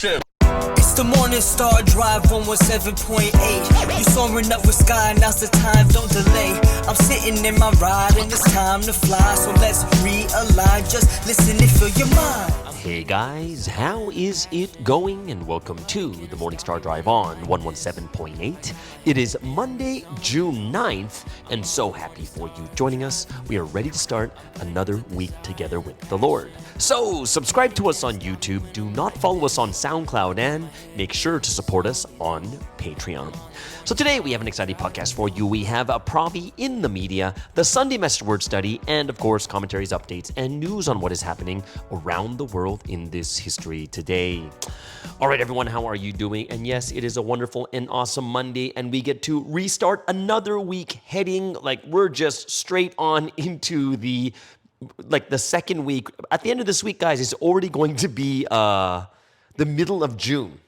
It's the Morning Star Drive 117.8. You soaring up with sky, now's the time, don't delay. I'm sitting in my ride and it's time to fly. So let's realign, just listen and fill your mind. Hey guys, how is it going? And welcome to the Morning Star Drive on 117.8. It is Monday, June 9th, and so happy for you joining us. We are ready to start another week together with the Lord. So subscribe to us on YouTube, do not follow us on SoundCloud, and make sure to support us on Patreon. So today we have an exciting podcast for you. We have a Provi in the media, the Sunday Message Word Study, and of course commentaries, updates, and news on what is happening around the world in this history today. All right, everyone, how are you doing? And yes, it is a wonderful and awesome Monday, and we get to restart another week heading, we're just straight on into the second week. At the end of this week, guys, it's already going to be the middle of June.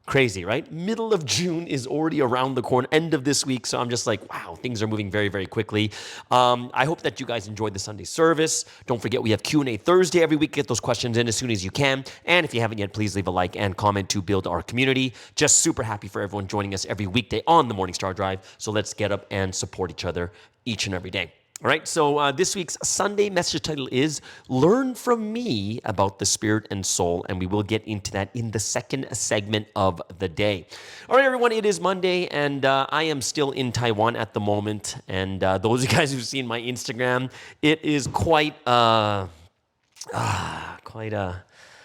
Crazy, right? Middle of June is already around the corner, end of this week. So I'm just like, wow, things are moving very, very quickly. I hope that you guys enjoyed the Sunday service. Don't forget, we have Q&A Thursday every week. Get those questions in as soon as you can. And if you haven't yet, please leave a like and comment to build our community. Just super happy for everyone joining us every weekday on the Morning Star Drive. So let's get up and support each other each and every day. All right, so this week's Sunday message title is Learn From Me About the Spirit and Soul, and we will get into that in the second segment of the day. All right, everyone, it is Monday, and I am still in Taiwan at the moment, and those of you guys who've seen my Instagram, it is quite a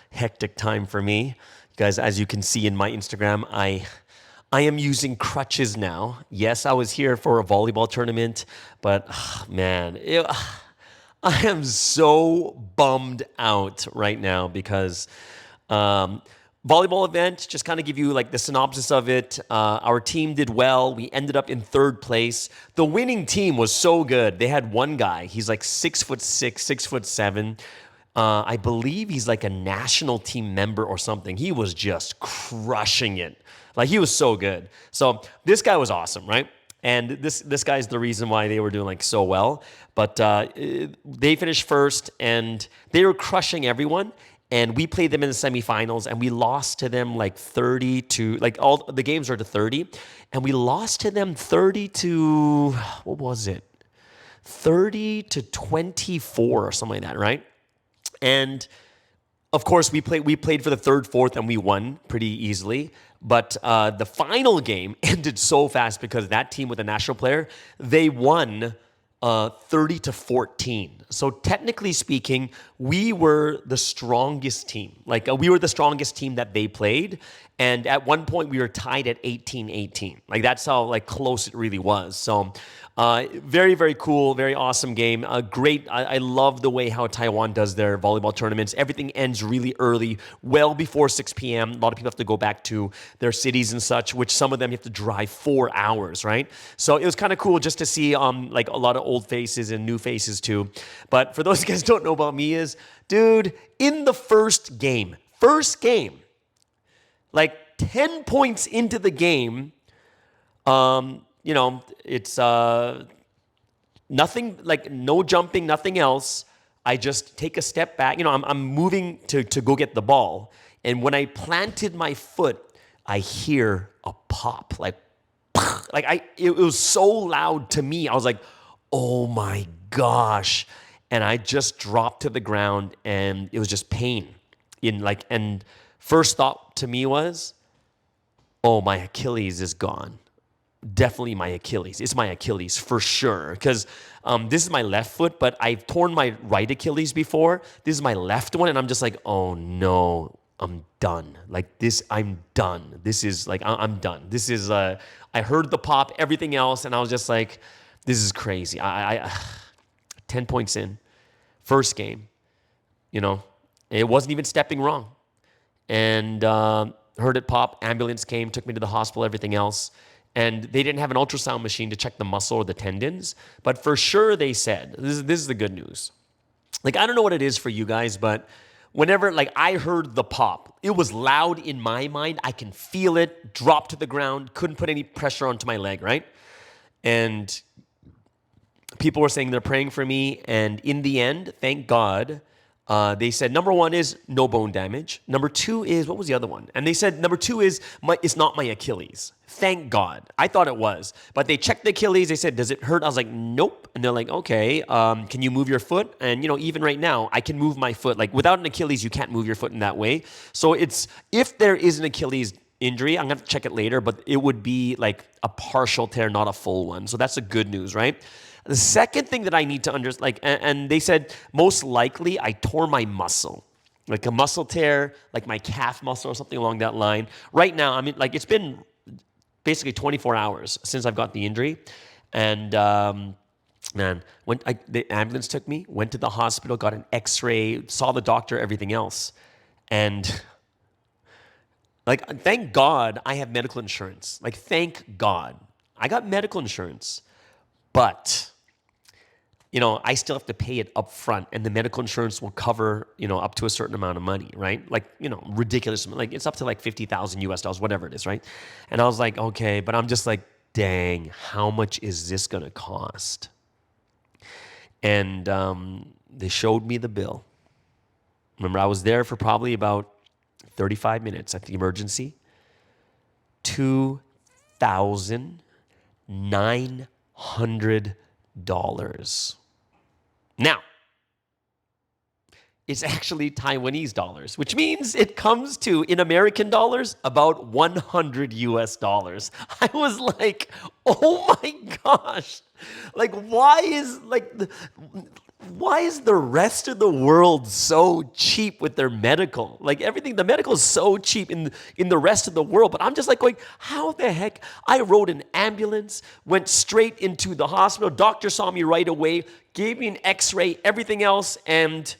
hectic time for me. You guys, as you can see in my Instagram, I am using crutches now. Yes, I was here for a volleyball tournament, but I am so bummed out right now because volleyball event, just kind of give you the synopsis of it. Our team did well. We ended up in third place. The winning team was so good. They had one guy. He's 6'6", 6'7". I believe he's a national team member or something. He was just crushing it. He was so good. So this guy was awesome, right? And this guy's the reason why they were doing so well. But they finished first, and they were crushing everyone. And we played them in the semifinals, and we lost to them 30 to all the games are to 30, and we lost to them 30 to what was it? 30 to 24 or something like that, right? And of course, we played for the third, fourth, and we won pretty easily. But the final game ended so fast because that team with a national player, they won 30 to 14. So technically speaking, we were the strongest team. We were the strongest team that they played. And at one point, we were tied at 18-18. That's how close it really was. So very, very cool, very awesome game. Great. I love the way how Taiwan does their volleyball tournaments. Everything ends really early, well before 6 p.m. A lot of people have to go back to their cities and such, which some of them you have to drive 4 hours, right? So it was kind of cool just to see a lot of old faces and new faces too. But for those guys who don't know about me is, dude, in the first game, 10 points into the game, it's nothing, no jumping, nothing else. I just take a step back. I'm moving to go get the ball. And when I planted my foot, I hear a pop, it was so loud to me. I was like, oh my gosh. And I just dropped to the ground, and it was just pain. And first thought to me was, oh, my Achilles is gone. Definitely my Achilles. It's my Achilles for sure. Because this is my left foot, but I've torn my right Achilles before. This is my left one, and I'm just like, oh no, I'm done. I'm done. This is I'm done. This is, I heard the pop, everything else, and I was just like, this is crazy. I 10 points in, first game, it wasn't even stepping wrong. And heard it pop, ambulance came, took me to the hospital, everything else. And they didn't have an ultrasound machine to check the muscle or the tendons. But for sure they said, this is the good news. I don't know what it is for you guys, but whenever I heard the pop, it was loud in my mind. I can feel it, drop to the ground, couldn't put any pressure onto my leg, right? And people were saying they're praying for me. And in the end, thank God, They said number 1 is no bone damage. Number 2 is, what was the other one? And they said number 2 is, it's not my Achilles. Thank God. I thought it was. But they checked the Achilles. They said, does it hurt? I was like, nope. And they're like, okay, can you move your foot? And, even right now, I can move my foot. Like, without an Achilles, you can't move your foot in that way. So if there is an Achilles injury, I'm going to check it later, but it would be like a partial tear, not a full one. So that's the good news, right? The second thing that I need to understand, and they said most likely I tore my muscle, like a muscle tear, like my calf muscle or something along that line. Right now, I mean, like it's been basically 24 hours since I've got the injury. And man, when the ambulance took me, went to the hospital, got an x-ray, saw the doctor, everything else. And like, thank God I have medical insurance. Like, thank God. I got medical insurance. But, I still have to pay it up front, and the medical insurance will cover, up to a certain amount of money, right? Like, ridiculous. Like, it's up to like $50,000 US, whatever it is, right? And I was like, okay, but I'm just like, dang, how much is this going to cost? And they showed me the bill. Remember, I was there for probably about 35 minutes at the emergency. $2,900. Now, it's actually Taiwanese dollars, which means it comes to, in American dollars, about 100 US dollars. I was like, oh my gosh. Like, why is the rest of the world so cheap with their medical? Like everything, the medical is so cheap in the rest of the world. But I'm just like going, how the heck? I rode an ambulance, went straight into the hospital. Doctor saw me right away, gave me an x-ray, everything else, and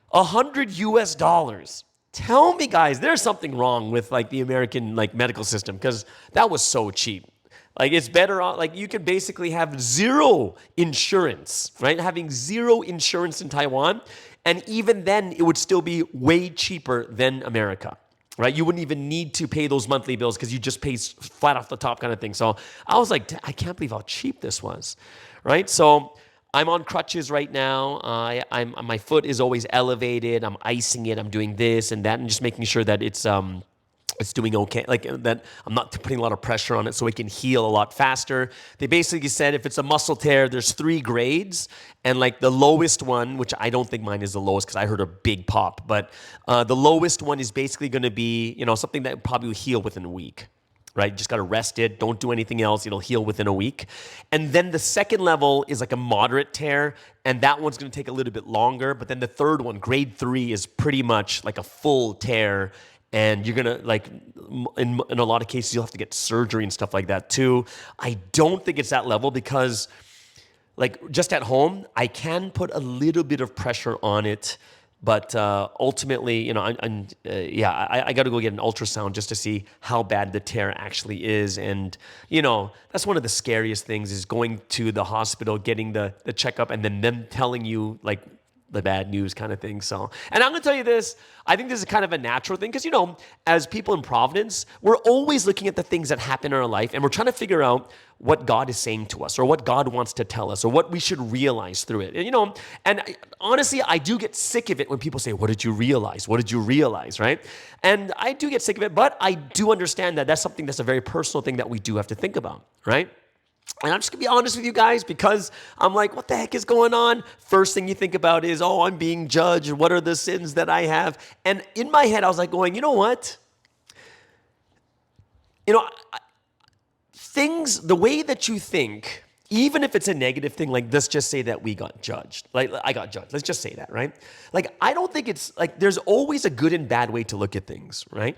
100 US dollars. Tell me, guys, there's something wrong with like the American like medical system, because that was so cheap. Like it's better on, like you could basically have zero insurance, right? Having zero insurance in Taiwan, and even then it would still be way cheaper than America, right? You wouldn't even need to pay those monthly bills because you just pay flat off the top kind of thing. So I was like, I can't believe how cheap this was, right? So I'm on crutches right now. My foot is always elevated. I'm icing it. I'm doing this and that, and just making sure that it's doing okay, like that I'm not putting a lot of pressure on it so it can heal a lot faster. They basically said if it's a muscle tear, there's 3 grades, and like the lowest one, which I don't think mine is the lowest because I heard a big pop, but the lowest one is basically going to be, something that probably will heal within a week, right? You just got to rest it. Don't do anything else. It'll heal within a week. And then the second level is like a moderate tear, and that one's going to take a little bit longer. But then the third one, grade 3, is pretty much like a full tear. And you're going to, like, in a lot of cases, you'll have to get surgery and stuff like that too. I don't think it's that level because, like, just at home, I can put a little bit of pressure on it. But ultimately, I got to go get an ultrasound just to see how bad the tear actually is. And, that's one of the scariest things is going to the hospital, getting the checkup, and then them telling you, like, the bad news kind of thing. So, and I'm going to tell you this, I think this is kind of a natural thing because, as people in Providence, we're always looking at the things that happen in our life and we're trying to figure out what God is saying to us or what God wants to tell us or what we should realize through it. And honestly, I do get sick of it when people say, what did you realize? What did you realize, right? And I do get sick of it, but I do understand that that's something that's a very personal thing that we do have to think about, right? And I'm just going to be honest with you guys because I'm like, what the heck is going on? First thing you think about is, oh, I'm being judged. What are the sins that I have? And in my head, I was like going, you know what? Things, the way that you think, even if it's a negative thing, like let's just say that we got judged. Like I got judged. Let's just say that, right? Like I don't think it's like there's always a good and bad way to look at things, right?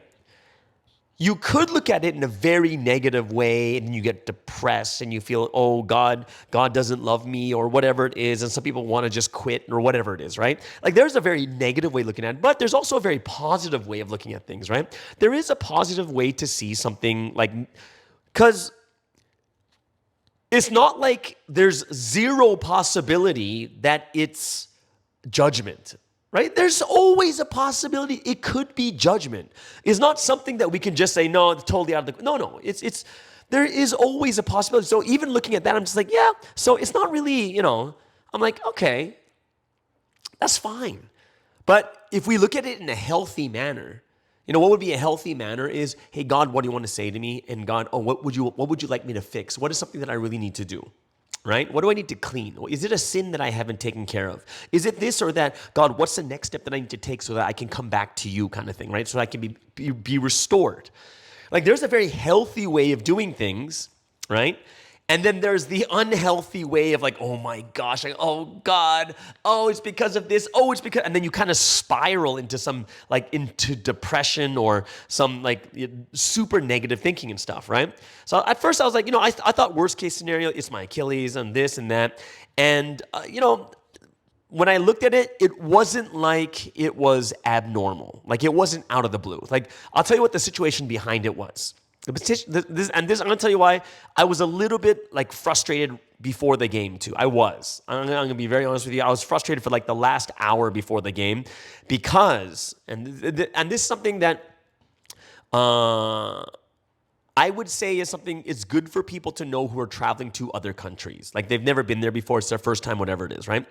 You could look at it in a very negative way and you get depressed and you feel, oh, God doesn't love me or whatever it is. And some people want to just quit or whatever it is, right? Like there's a very negative way of looking at it, but there's also a very positive way of looking at things, right? There is a positive way to see something like, because it's not like there's zero possibility that it's judgment. Right? There's always a possibility it could be judgment. It's not something that we can just say, no, it's totally out of the... No. There is always a possibility. So even looking at that, I'm just like, yeah, so it's not really, I'm like, okay, that's fine. But if we look at it in a healthy manner, what would be a healthy manner is, hey, God, what do you want to say to me? And God, what would you like me to fix? What is something that I really need to do? Right? What do I need to clean? Is it a sin that I haven't taken care of? Is it this or that? God, what's the next step that I need to take so that I can come back to you kind of thing, right? So I can be restored. Like there's a very healthy way of doing things, right? And then there's the unhealthy way of like, oh my gosh, like, oh God, oh, it's because of this, oh, it's because, and then you kind of spiral into into depression or some like super negative thinking and stuff, right? So at first I was like, I thought worst case scenario, it's my Achilles and this and that. And, when I looked at it, it wasn't like it was abnormal. Like it wasn't out of the blue. Like I'll tell you what the situation behind it was. I'm going to tell you why I was a little bit like frustrated before the game too. I'm going to be very honest with you. I was frustrated for like the last hour before the game because, and this is something that I would say is good for people to know who are traveling to other countries. Like they've never been there before. It's their first time, whatever it is, right?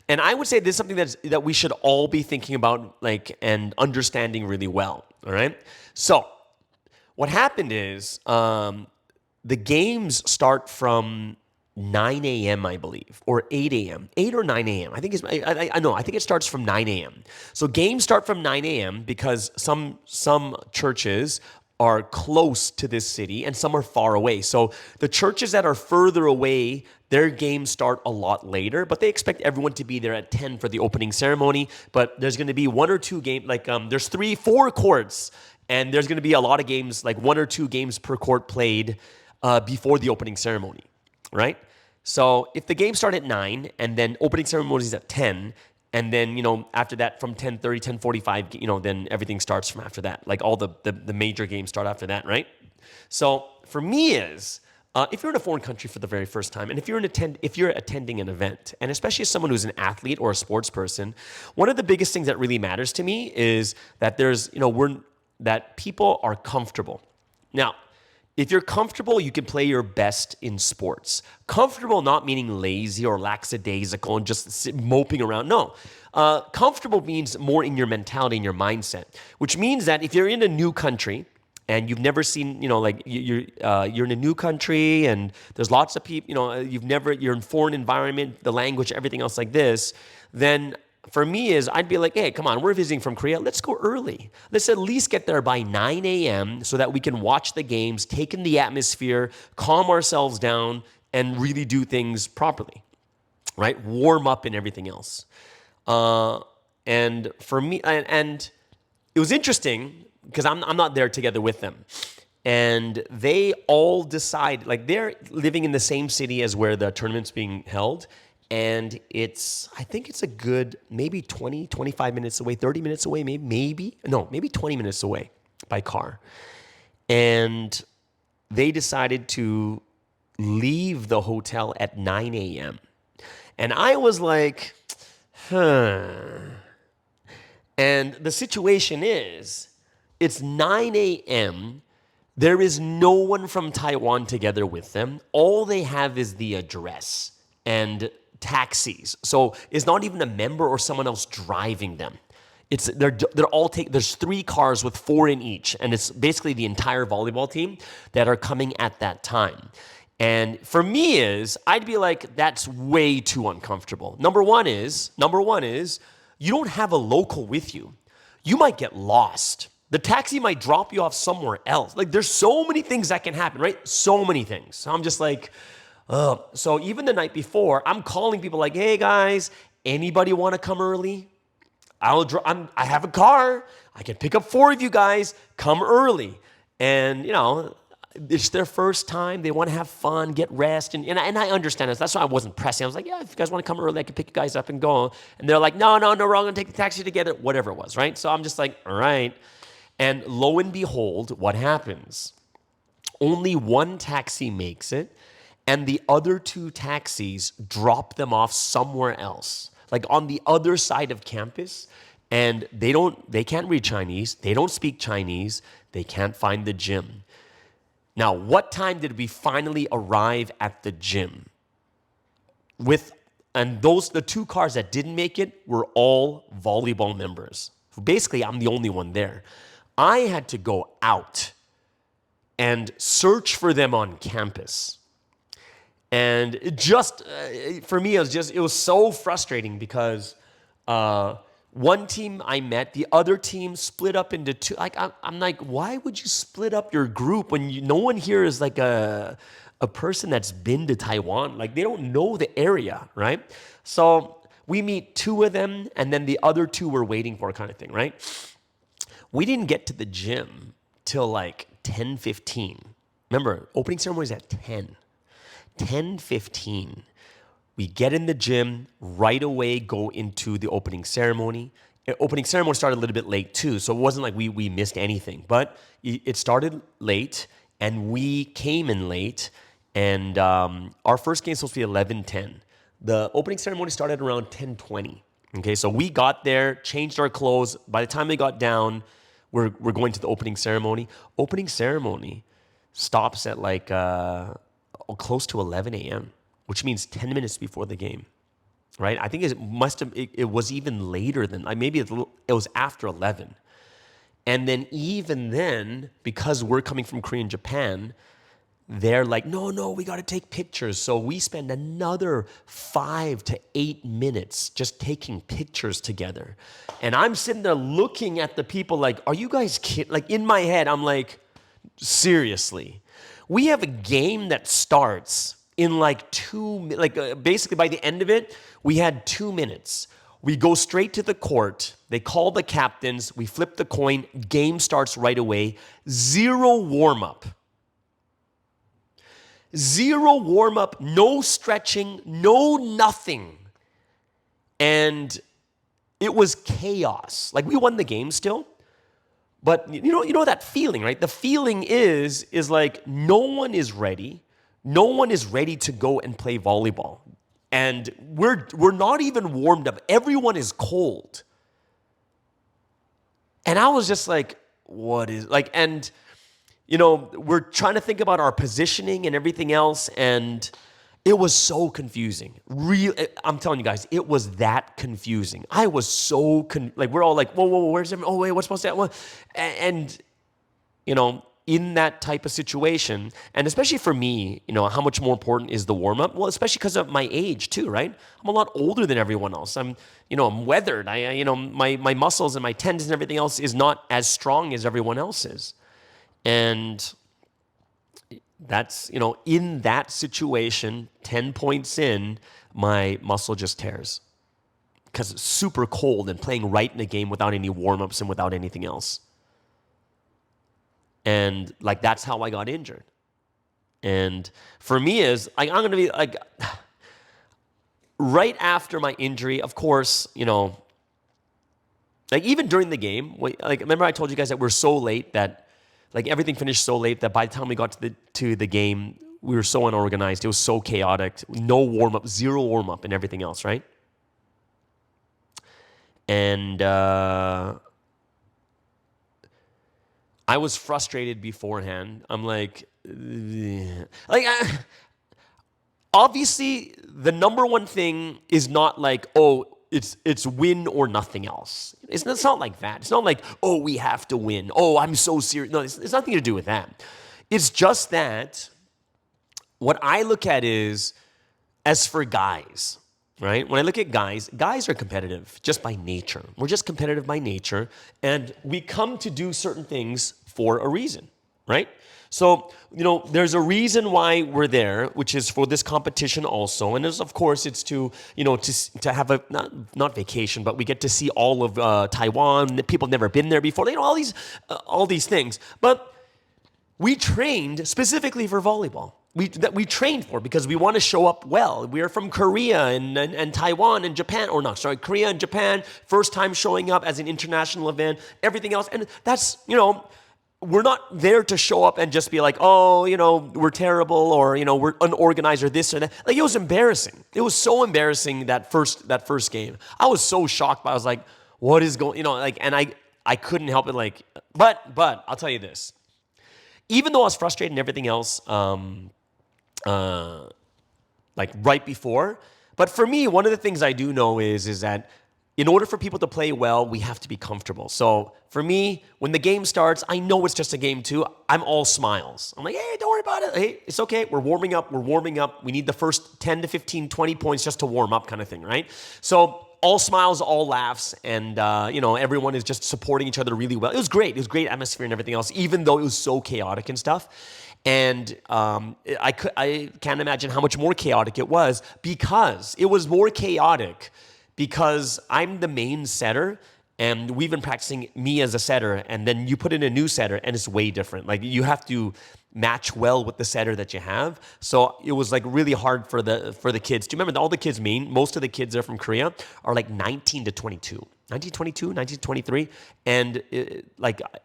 And I would say this is something that we should all be thinking about and understanding really well, all right? So what happened is the games start from 9 a.m., I believe, or 8 a.m., 8 or 9 a.m. I think I think it starts from 9 a.m. So games start from 9 a.m. because some churches are close to this city and some are far away. So the churches that are further away, their games start a lot later, but they expect everyone to be there at 10 for the opening ceremony. But there's going to be one or two games, there's 3-4 courts, and there's going to be a lot of games, like 1 or 2 games per court played before the opening ceremony, right? So if the games start at 9 and then opening ceremony is at 10, and then, after that from 10:30, 10:45, then everything starts from after that. Like all the major games start after that, right? So for me if you're in a foreign country for the very first time, and if you're attending an event, and especially as someone who's an athlete or a sports person, one of the biggest things that really matters to me is that that people are comfortable. Now, if you're comfortable, you can play your best in sports. Comfortable not meaning lazy or lackadaisical and just moping around. No. Comfortable means more in your mentality and your mindset, which means that if you're in a new country and you've never seen, you're in a new country and there's lots of people, you're in foreign environment, the language, everything else like this, then for me I'd be like, hey, come on, we're visiting from Korea. Let's go early. Let's at least get there by 9 a.m. so that we can watch the games, take in the atmosphere, calm ourselves down, and really do things properly, right? Warm up and everything else. And for me, and it was interesting because I'm not there together with them. And they all decide, they're living in the same city as where the tournament's being held. And I think it's a good maybe 20, 25 minutes away, 30 minutes away, maybe 20 minutes away by car. And they decided to leave the hotel at 9 a.m. And I was like, And the situation is, it's 9 a.m., there is no one from Taiwan together with them. All they have is the address and taxis. So it's not even a member or someone else driving them. There's 3 cars with 4 in each, and it's basically the entire volleyball team that are coming at that time. And for me I'd be like, that's way too uncomfortable. Number one is you don't have a local with you. You might get lost. The taxi might drop you off somewhere else. There's so many things that can happen, right? So many things. So I'm just like, so even the night before, I'm calling people like, hey guys, anybody want to come early? I have a car. I can pick up 4 of you guys. Come early. And, it's their first time. They want to have fun, get rest. And I understand this. That's why I wasn't pressing. I was like, yeah, if you guys want to come early, I can pick you guys up and go. And they're like, no, we're all going to take the taxi together. Whatever it was, right? So I'm just like, all right. And lo and behold, what happens? Only one taxi makes it. And the other 2 taxis drop them off somewhere else, on the other side of campus. And they can't read Chinese. They don't speak Chinese. They can't find the gym. Now, what time did we finally arrive at the gym? With And the 2 cars that didn't make it were all volleyball members. Basically, I'm the only one there. I had to go out and search for them on campus. And for me, it was so frustrating because one team I met, the other team split up into 2. Like, I'm like, why would you split up your group when no one here is like a person that's been to Taiwan? Like, they don't know the area, right? So we meet 2 of them, and then the other 2 we're waiting for, kind of thing, right? We didn't get to the gym till like 10:15. Remember, opening ceremony is at 10. 10:15. We get in the gym, right away go into the opening ceremony. Opening ceremony started a little bit late too, so it wasn't like we missed anything. But it started late, and we came in late, and our first game was supposed to be 11:10. The opening ceremony started around 10:20. Okay, so we got there, changed our clothes. By the time we got down, we're going to the opening ceremony. Opening ceremony stops at like close to 11 a.m., which means 10 minutes before the game, right? I think it was even later than, like maybe it was after 11. And then even then, because we're coming from Korea and Japan, they're like, no, we got to take pictures. So we spend another 5 to 8 minutes just taking pictures together. And I'm sitting there looking at the people like, are you guys kidding? Like, in my head, I'm like, seriously. We have a game that starts in like basically by the end of it, we had 2 minutes. We go straight to the court. They call the captains. We flip the coin. Game starts right away. 0 warm-up. 0 warm-up, no stretching, no nothing. And it was chaos. Like, we won the game still. But you know that feeling, right? The feeling is like no one is ready. No one is ready to go and play volleyball. And we're not even warmed up. Everyone is cold. And I was just like, what is like, and we're trying to think about our positioning and everything else, and it was so confusing. I'm telling you guys, it was that confusing. I was so we're all like, whoa, where's everyone? Oh wait, what's supposed to happen? And in that type of situation, and especially for me, how much more important is the warm up? Well, especially because of my age too, right? I'm a lot older than everyone else. I'm weathered. My muscles and my tendons and everything else is not as strong as everyone else's. And that's, in that situation, 10 points in, my muscle just tears because it's super cold and playing right in a game without any warm-ups and without anything else. And like, that's how I got injured. And for me is like, I'm going to be like, right after my injury, of course, like even during the game, like, remember I told you guys that we're so late that like everything finished so late that by the time we got to the game, we were so unorganized. It was so chaotic. No warm-up, 0 warm-up and everything else, right? And I was frustrated beforehand. I'm like obviously the number one thing is not like, oh, it's win or nothing else. It's not like that. It's not like, oh, we have to win. Oh, I'm so serious. No, it's nothing to do with that. It's just that what I look at is, as for guys, right? When I look at guys are competitive just by nature. We're just competitive by nature, and we come to do certain things for a reason, right? So, there's a reason why we're there, which is for this competition also. And of course, it's to to have a, not vacation, but we get to see all of Taiwan. People have never been there before. All these things. But we trained specifically for volleyball. We trained for because we want to show up well. We are from Korea and Taiwan and Japan, Korea and Japan, first time showing up as an international event, everything else. And that's, we're not there to show up and just be like, oh, we're terrible, or, we're unorganized, or this or that. Like, it was embarrassing. It was so embarrassing that first game. I was so shocked. I was like, what is going, and I couldn't help it. Like, but I'll tell you this. Even though I was frustrated and everything else, like right before, But for me, one of the things I do know is that in order for people to play well, we have to be comfortable. So for me, when the game starts, I know it's just a game too. I'm all smiles. I'm like, hey, don't worry about it. Hey, it's okay. We're warming up. We're warming up. We need the first 10 to 15, 20 points just to warm up kind of thing, right? So all smiles, all laughs, and everyone is just supporting each other really well. It was great. It was great atmosphere and everything else, even though it was so chaotic and stuff. And I can't imagine how much more chaotic it was, because it was more chaotic because I'm the main setter and we've been practicing me as a setter, and then you put in a new setter and it's way different. Like, you have to match well with the setter that you have. So it was like really hard for the kids. Do you remember all the kids most of the kids there from Korea are like 19 to 22. 1922, 1923, and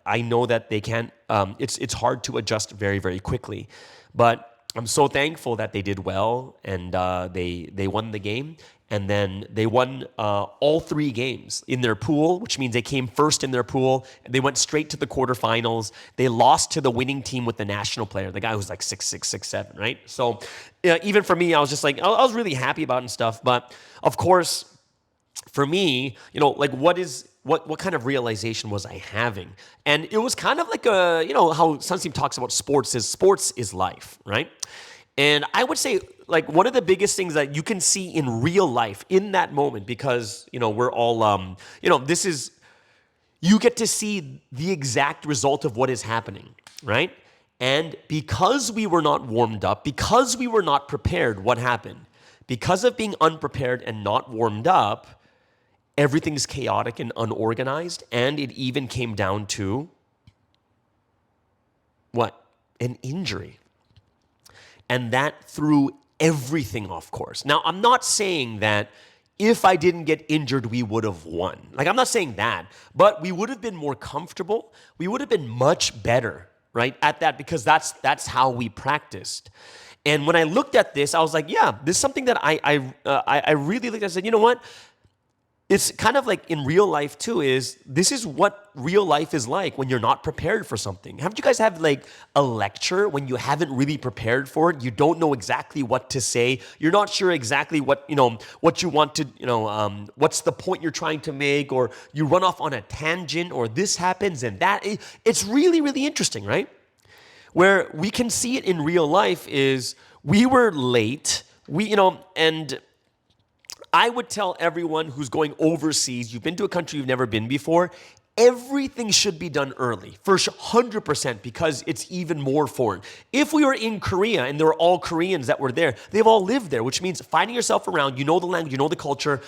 I know that they can't. It's hard to adjust very, very quickly, but I'm so thankful that they did well, and they won the game, and then they won all 3 games in their pool, which means they came first in their pool. They went straight to the quarterfinals. They lost to the winning team with the national player, the guy who's like 6'6", 6'7", right? So even for me, I was just like, I was really happy about it and stuff, but of course, for me, what kind of realization was I having? And it was kind of like how Sunsteam talks about sports is life, right? And I would say, like, one of the biggest things that you can see in real life in that moment, because, we're all, you get to see the exact result of what is happening, right? And because we were not warmed up, because we were not prepared, what happened? Because of being unprepared and not warmed up, everything's chaotic and unorganized, and it even came down to what? An injury. And that threw everything off course. Now, I'm not saying that if I didn't get injured, we would have won. Like, I'm not saying that, but we would have been more comfortable. We would have been much better, right, at that, because that's how we practiced. And when I looked at this, I was like, yeah, this is something that I really looked at. I said, you know what? It's kind of like in real life too, this is what real life is like when you're not prepared for something. Haven't you guys had like a lecture when you haven't really prepared for it? You don't know exactly what to say. You're not sure exactly what you want to, what's the point you're trying to make, or you run off on a tangent, or this happens and that. It's really, really interesting, right? Where we can see it in real life is we were late, and I would tell everyone who's going overseas, you've been to a country you've never been before, everything should be done early, for 100%, because it's even more foreign. If we were in Korea and there were all Koreans that were there, they've all lived there, which means finding yourself around, you know the language, you know the culture,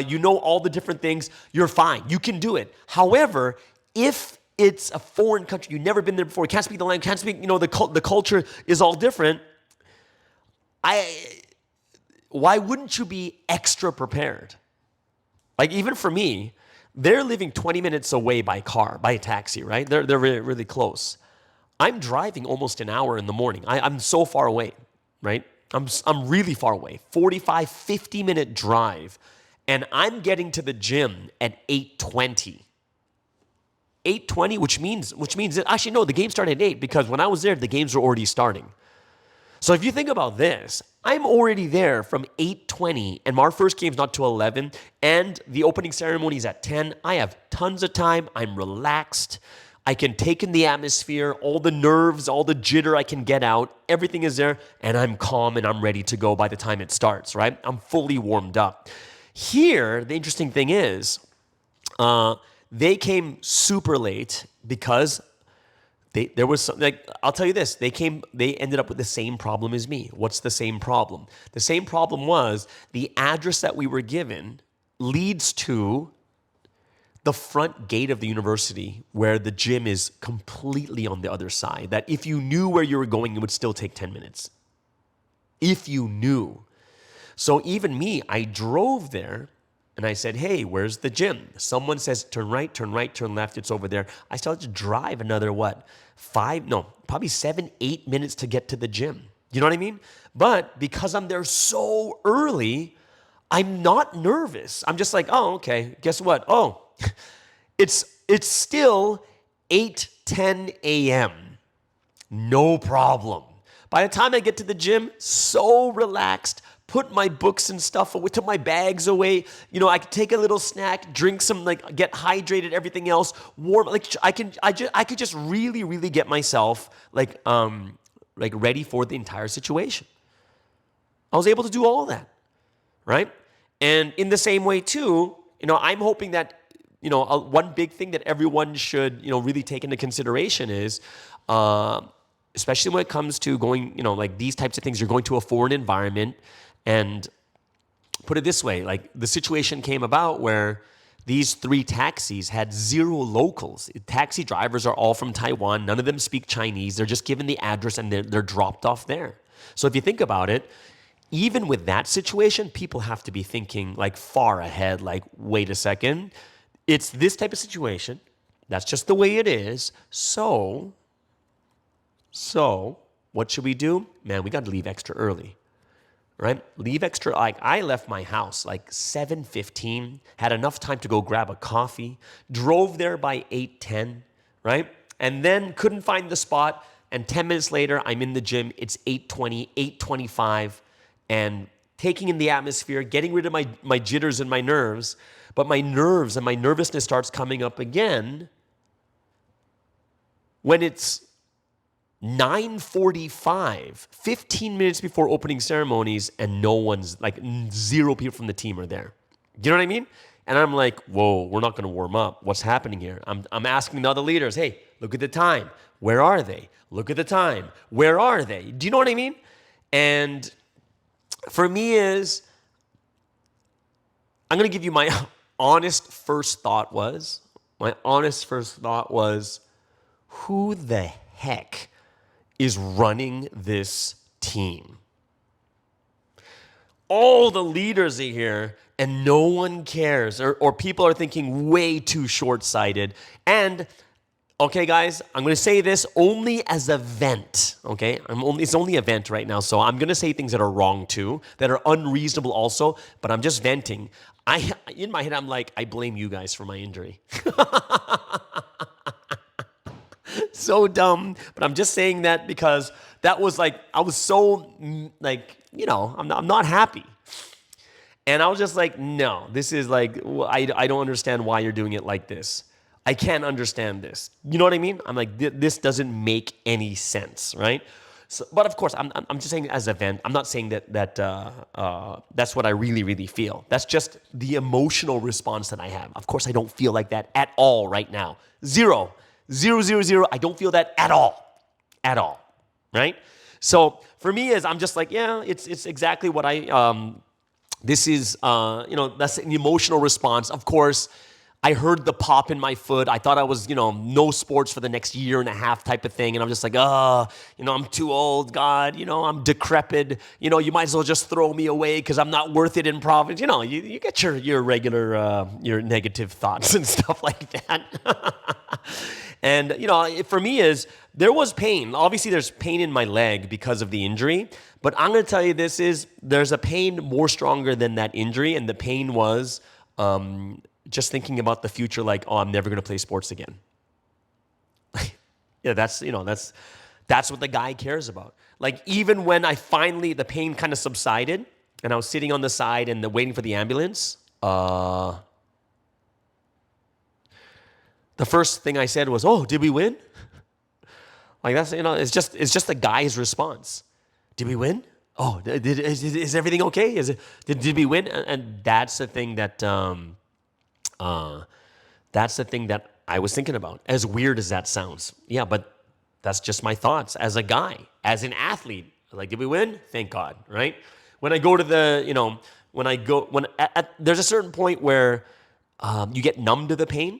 you know all the different things, you're fine. You can do it. However, if it's a foreign country, you've never been there before, you can't speak the language, can't speak, the culture is all different, why wouldn't you be extra prepared? Like, even for me, they're living 20 minutes away by car, by taxi, right? They're really, really close. I'm driving almost an hour in the morning. I'm so far away, right? I'm really far away, 45, 50-minute drive, and I'm getting to the gym at 8:20. 8:20, which means that, actually, no, the game started at 8, because when I was there, the games were already starting. So if you think about this, I'm already there from 8:20, and our first game's not till 11, and the opening ceremony is at 10. I have tons of time. I'm relaxed. I can take in the atmosphere, all the nerves, all the jitter I can get out. Everything is there, and I'm calm and I'm ready to go by the time it starts, right? I'm fully warmed up. Here, the interesting thing is, they came super late because there was something, like, I'll tell you this, they ended up with the same problem as me. What's the same problem? The same problem was the address that we were given leads to the front gate of the university, where the gym is completely on the other side. That if you knew where you were going, it would still take 10 minutes. If you knew. So even me, I drove there, and I said, hey, where's the gym? Someone says, turn right, turn left, it's over there. I still have to drive another, probably 7-8 minutes to get to the gym. You know what I mean? But because I'm there so early, I'm not nervous. I'm just like, oh, okay, guess what? Oh, it's still 8:10 a.m. No problem. By the time I get to the gym, so relaxed, put my books and stuff away, took my bags away. I could take a little snack, drink some, like get hydrated, everything else, warm. Like I could just really, really get myself like ready for the entire situation. I was able to do all that, right? And in the same way too, I'm hoping that, one big thing that everyone should, really take into consideration is, especially when it comes to going, like these types of things, you're going to a foreign environment, and put it this way, like the situation came about where these 3 taxis had 0 locals. Taxi drivers are all from Taiwan. None of them speak Chinese. They're just given the address and they're dropped off there. So if you think about it, even with that situation, people have to be thinking like far ahead, like, wait a second, it's this type of situation. That's just the way it is. So what should we do? Man, we got to leave extra early, right? Leave extra. Like I left my house like 7:15, had enough time to go grab a coffee, drove there by 8:10, right? And then couldn't find the spot. And 10 minutes later, I'm in the gym. It's 8:20, 8:25. And taking in the atmosphere, getting rid of my jitters and my nerves. But my nerves and my nervousness starts coming up again when it's 9:45, 15 minutes before opening ceremonies, and no one's, like 0 people from the team are there. You know what I mean? And I'm like, whoa, we're not going to warm up. What's happening here? I'm asking the other leaders, hey, look at the time. Where are they? Look at the time. Where are they? Do you know what I mean? And for me I'm going to give you my honest first thought was, who the heck is running this team? All the leaders are here and no one cares, or people are thinking way too short-sighted. And okay, guys, I'm going to say this only as a vent, okay? It's only a vent right now, so I'm going to say things that are wrong too, that are unreasonable also, but I'm just venting. In my head, I'm like, I blame you guys for my injury. So dumb, but I'm just saying that because that was like, I was so like, I'm not happy. And I was just like, no, this is like, I don't understand why you're doing it like this. I can't understand this. You know what I mean? I'm like, this doesn't make any sense, right? So, but of course, I'm just saying as a vent. I'm not saying that that's what I really, really feel. That's just the emotional response that I have. Of course, I don't feel like that at all right now. 0. I don't feel that at all, right? So for me, I'm just like, yeah, it's exactly what this is, that's an emotional response. Of course, I heard the pop in my foot. I thought I was, no sports for the next year and a half type of thing. And I'm just like, I'm too old, God. I'm decrepit. You might as well just throw me away because I'm not worth it in Providence. You get your regular, your negative thoughts and stuff like that. And, for me there was pain. Obviously, there's pain in my leg because of the injury. But I'm going to tell you there's a pain more stronger than that injury. And the pain was just thinking about the future, like, I'm never going to play sports again. Yeah, that's what the guy cares about. Like, even when the pain kind of subsided and I was sitting on the side and waiting for the ambulance, the first thing I said was, "Oh, did we win?" Like that's it's just the guy's response. Did we win? Oh, is everything okay? Did we win? And that's the thing that I was thinking about. As weird as that sounds, yeah, but that's just my thoughts as a guy, as an athlete. Like, did we win? Thank God, right? When I go to there's a certain point where you get numb to the pain.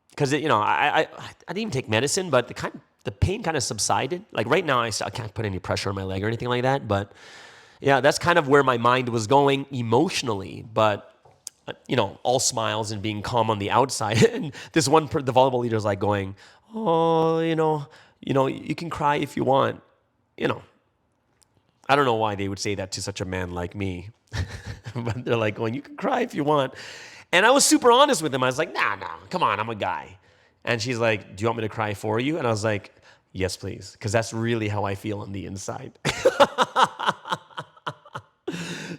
Because, I didn't even take medicine, but the pain kind of subsided. Like right now, I can't put any pressure on my leg or anything like that. But yeah, that's kind of where my mind was going emotionally. But, all smiles and being calm on the outside. And this the volleyball leader is like going, oh, you can cry if you want. I don't know why they would say that to such a man like me. But they're like going, you can cry if you want. And I was super honest with him. I was like, nah, come on, I'm a guy. And she's like, do you want me to cry for you? And I was like, yes, please, because that's really how I feel on the inside.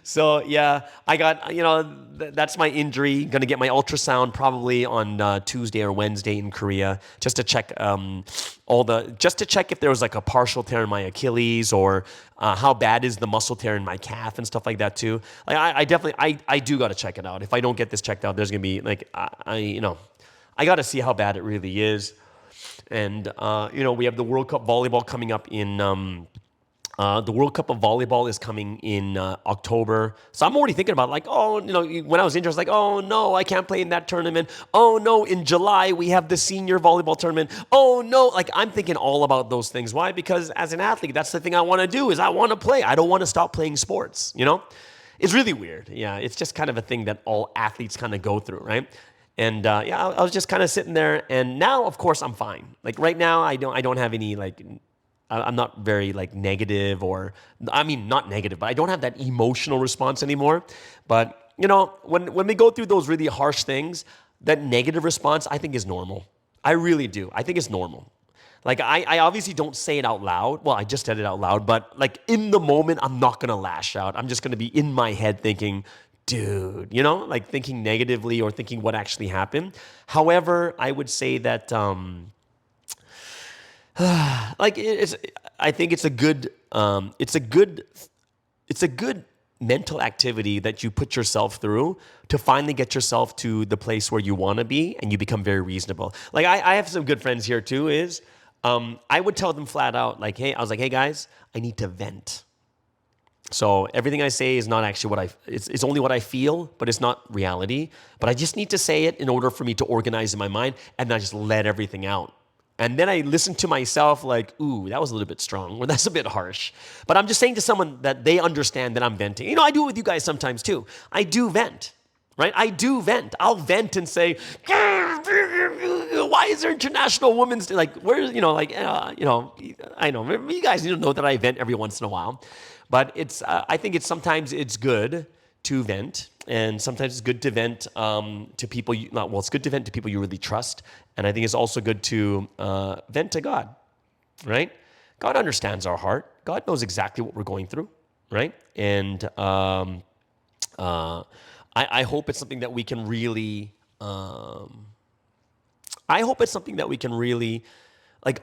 So yeah, I got that's my injury. Gonna get my ultrasound probably on Tuesday or Wednesday in Korea, just to check just to check if there was like a partial tear in my Achilles, or how bad is the muscle tear in my calf and stuff like that too. Like I definitely I do got to check it out. If I don't get this checked out, there's gonna be like I got to see how bad it really is. And we have the World Cup volleyball coming up in. The World Cup of volleyball is coming in October. So I'm already thinking about when I was injured, I was like, oh no, I can't play in that tournament. Oh no, in July we have the senior volleyball tournament. Oh no, like I'm thinking all about those things. Why? Because as an athlete, that's the thing I want to do is I want to play. I don't want to stop playing sports, It's really weird. Yeah, it's just kind of a thing that all athletes kind of go through, right? And I was just kind of sitting there, and now, of course, I'm fine. Like right now, I don't have any I'm not very negative, or I mean not negative, but I don't have that emotional response anymore. But when we go through those really harsh things, that negative response I think is normal. I really do. I think it's normal. Like I obviously don't say it out loud. Well, I just said it out loud, but like in the moment, I'm not gonna lash out. I'm just gonna be in my head thinking, dude, like thinking negatively or thinking what actually happened. However, I would say that I think it's a good mental activity that you put yourself through to finally get yourself to the place where you want to be, and you become very reasonable. Like I have some good friends here too. I would tell them flat out, hey guys, I need to vent. So everything I say is not actually it's only what I feel, but it's not reality. But I just need to say it in order for me to organize in my mind, and I just let everything out. And then I listen to myself like, ooh, that was a little bit strong, or that's a bit harsh. But I'm just saying to someone that they understand that I'm venting. I do it with you guys sometimes too. I do vent, right? I do vent. I'll vent and say, why is there International Women's Day? I know. You guys need to know that I vent every once in a while. But I think sometimes it's good to vent, and sometimes it's good to vent to people. It's good to vent to people you really trust, and I think it's also good to vent to God, right? God understands our heart. God knows exactly what we're going through, right? And I hope it's something that we can really. I hope it's something that we can really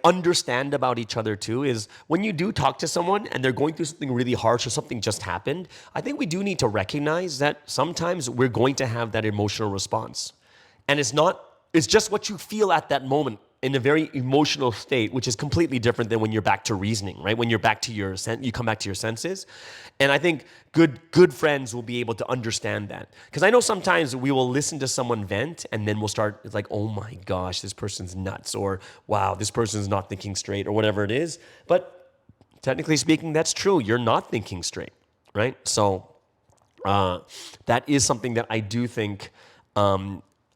understand about each other too, is when you do talk to someone and they're going through something really harsh or something just happened, I think we do need to recognize that sometimes we're going to have that emotional response. And it's just what you feel at that moment in a very emotional state, which is completely different than when you're back to reasoning, right? When you're back to you come back to your senses. And I think good friends will be able to understand that. Because I know sometimes we will listen to someone vent, and then we'll start, it's like, oh my gosh, this person's nuts, or wow, this person's not thinking straight, or whatever it is. But technically speaking, that's true. You're not thinking straight, right? So that is something that I do think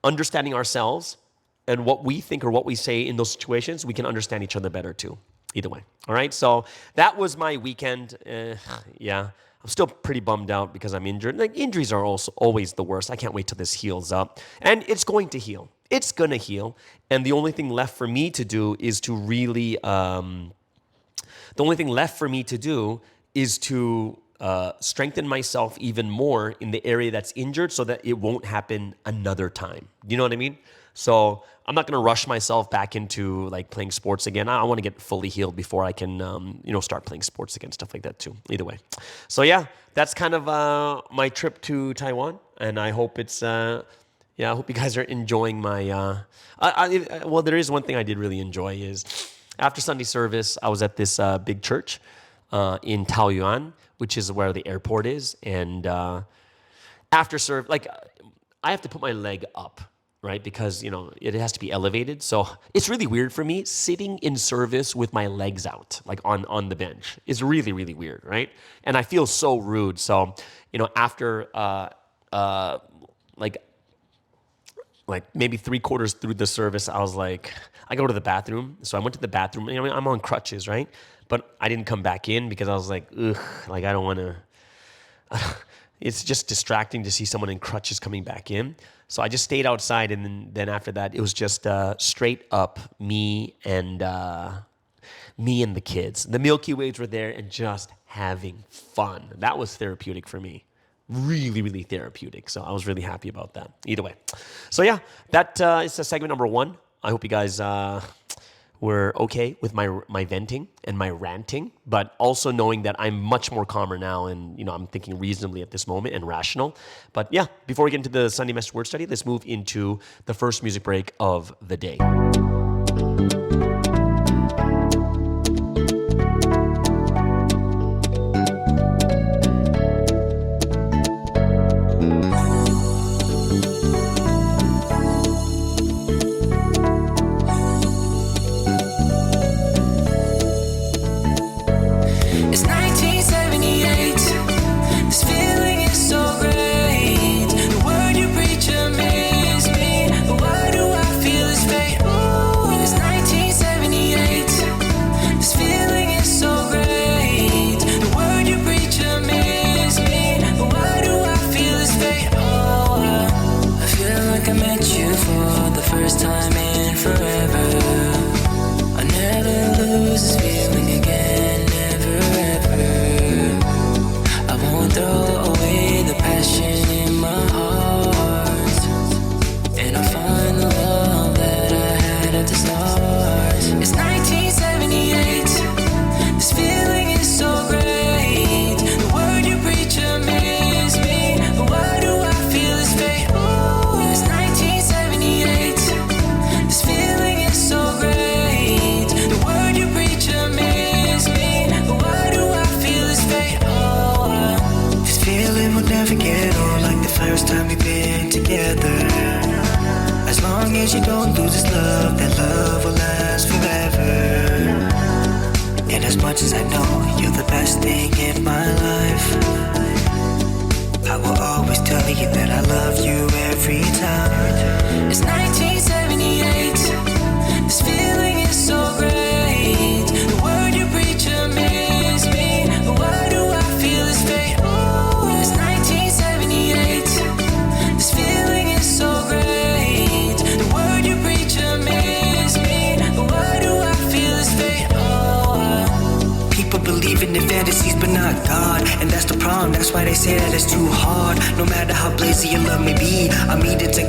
understanding ourselves and what we think or what we say in those situations, we can understand each other better too. Either way. All right. So that was my weekend. Yeah. I'm still pretty bummed out because I'm injured. Injuries are also always the worst. I can't wait till this heals up. And it's going to heal. It's going to heal. And the only thing left for me to do is to really, strengthen myself even more in the area that's injured so that it won't happen another time. You know what I mean? So I'm not going to rush myself back into playing sports again. I want to get fully healed before I can, start playing sports again, stuff like that too. Either way. So yeah, that's kind of my trip to Taiwan, and I hope I hope you guys are enjoying my. Well, there is one thing I did really enjoy is after Sunday service, I was at this big church in Taoyuan, which is where the airport is, and after service, I have to put my leg up. Right? Because, it has to be elevated. So it's really weird for me sitting in service with my legs out, on the bench. It's really, really weird, right? And I feel so rude. So, after, maybe 3/4 through the service, I was like, I go to the bathroom. So I went to the bathroom. I'm on crutches, right? But I didn't come back in because I was like, ugh, I don't want to. It's just distracting to see someone in crutches coming back in. So I just stayed outside, and then after that, it was just straight up me and the kids. The Milky Ways were there and just having fun. That was therapeutic for me. really, really therapeutic. So I was really happy about that. Either way. So yeah, that is segment number 1. I hope you guys were okay with my venting and my ranting, but also knowing that I'm much more calmer now and, I'm thinking reasonably at this moment and rational. But yeah, before we get into the Sunday Message Word Study, let's move into the first music break of the day.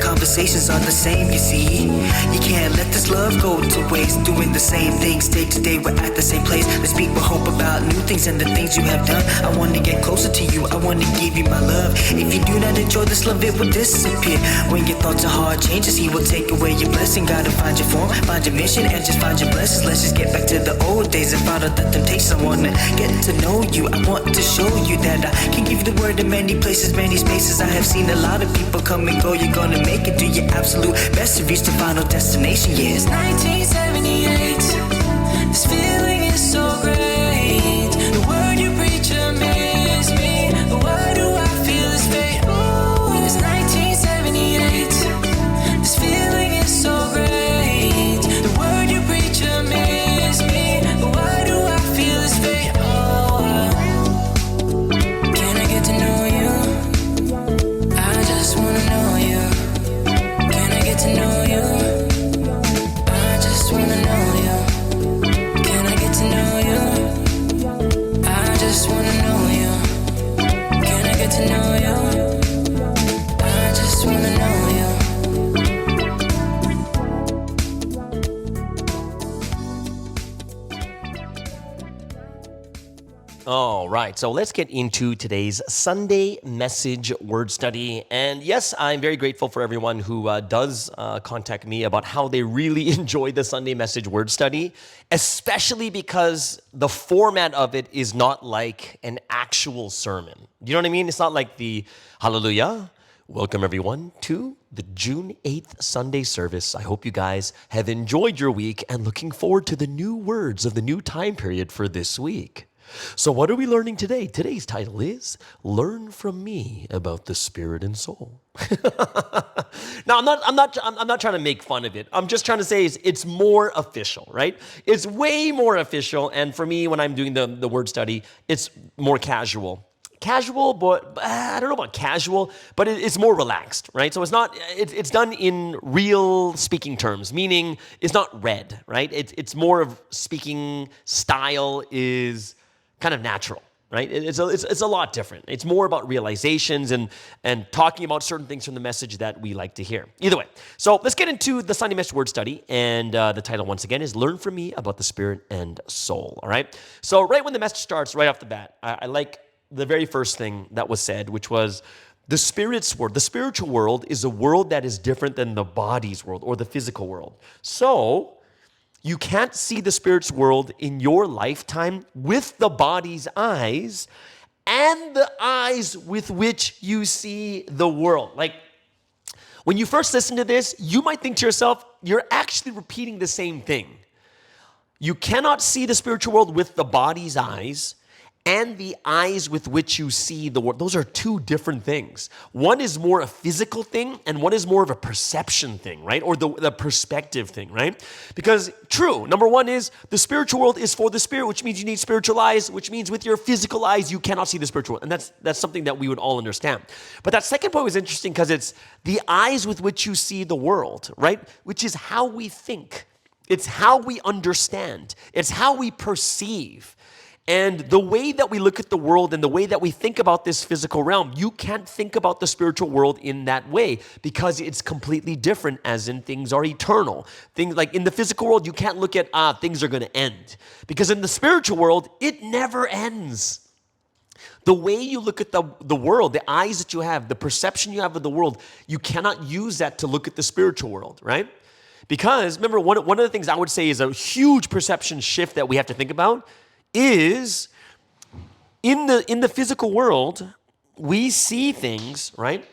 Conversations are the same, you see. You can't let this love go to waste. Doing the same things day to day, we're at the same place. Let's speak with hope about new things and the things you have done. I want to get closer to you, I want to give you my love. If you do not enjoy this love, it will disappear. When your thoughts are hard changes, he will take away your blessing. Gotta find your form, find your mission, and just find your blessings. Let's just get back to the old days and find out the temptation. I wanna get to know you, I want to show you that I can give you the word in many places, many spaces. I have seen a lot of people come and go. You're gonna make it, do your absolute best to reach the final destination. Yeah, it's 1978. This feeling is so great. The word you preach amazes me. Why do I feel this way? Ooh, it's 1978. This feeling is so great. The word you preach amazes me. Why do I feel this way? Oh, can I get to know you? I just wanna know you. To know you, I just wanna know you. Can I get to know you? I just wanna know you. Can I get to know you? I just wanna know you. All right, so let's get into today's Sunday Message Word Study. And yes, I'm very grateful for everyone who does contact me about how they really enjoy the Sunday Message Word Study, especially because the format of it is not like an actual sermon. You know what I mean? It's not like the hallelujah. Welcome everyone to the June 8th Sunday service. I hope you guys have enjoyed your week and looking forward to the new words of the new time period for this week. So what are we learning today? Today's title is Learn from Me About the Spirit and Soul. Now, I'm not trying to make fun of it. I'm just trying to say it's more official, right? It's way more official. And for me, when I'm doing the word study, it's more casual. Casual, but I don't know about casual, but it's more relaxed, right? So it's done in real speaking terms, meaning it's not read, right? It's more of speaking style is kind of natural, right? It's a lot different. It's more about realizations and talking about certain things from the message that we like to hear. Either way, so let's get into the Sunday Message Word Study, and the title once again is Learn From Me About the Spirit and Soul, all right? So right when the message starts, right off the bat, I like the very first thing that was said, which was the Spirit's world. The spiritual world is a world that is different than the body's world or the physical world. So you can't see the Spirit's world in your lifetime with the body's eyes and the eyes with which you see the world. Like, when you first listen to this, you might think to yourself, you're actually repeating the same thing. You cannot see the spiritual world with the body's eyes and the eyes with which you see the world. Those are two different things. One is more a physical thing, and one is more of a perception thing, right? Or the perspective thing, right? Because true, number one is the spiritual world is for the spirit, which means you need spiritual eyes, which means with your physical eyes, you cannot see the spiritual world. And that's something that we would all understand. But that second point was interesting because it's the eyes with which you see the world, right? Which is how we think. It's how we understand. It's how we perceive. And the way that we look at the world and the way that we think about this physical realm, you can't think about the spiritual world in that way because it's completely different, as in things are eternal. Things like in the physical world, you can't look at, things are going to end. Because in the spiritual world, it never ends. The way you look at the world, the eyes that you have, the perception you have of the world, you cannot use that to look at the spiritual world, right? Because remember, one of the things I would say is a huge perception shift that we have to think about is in the physical world, we see things, right?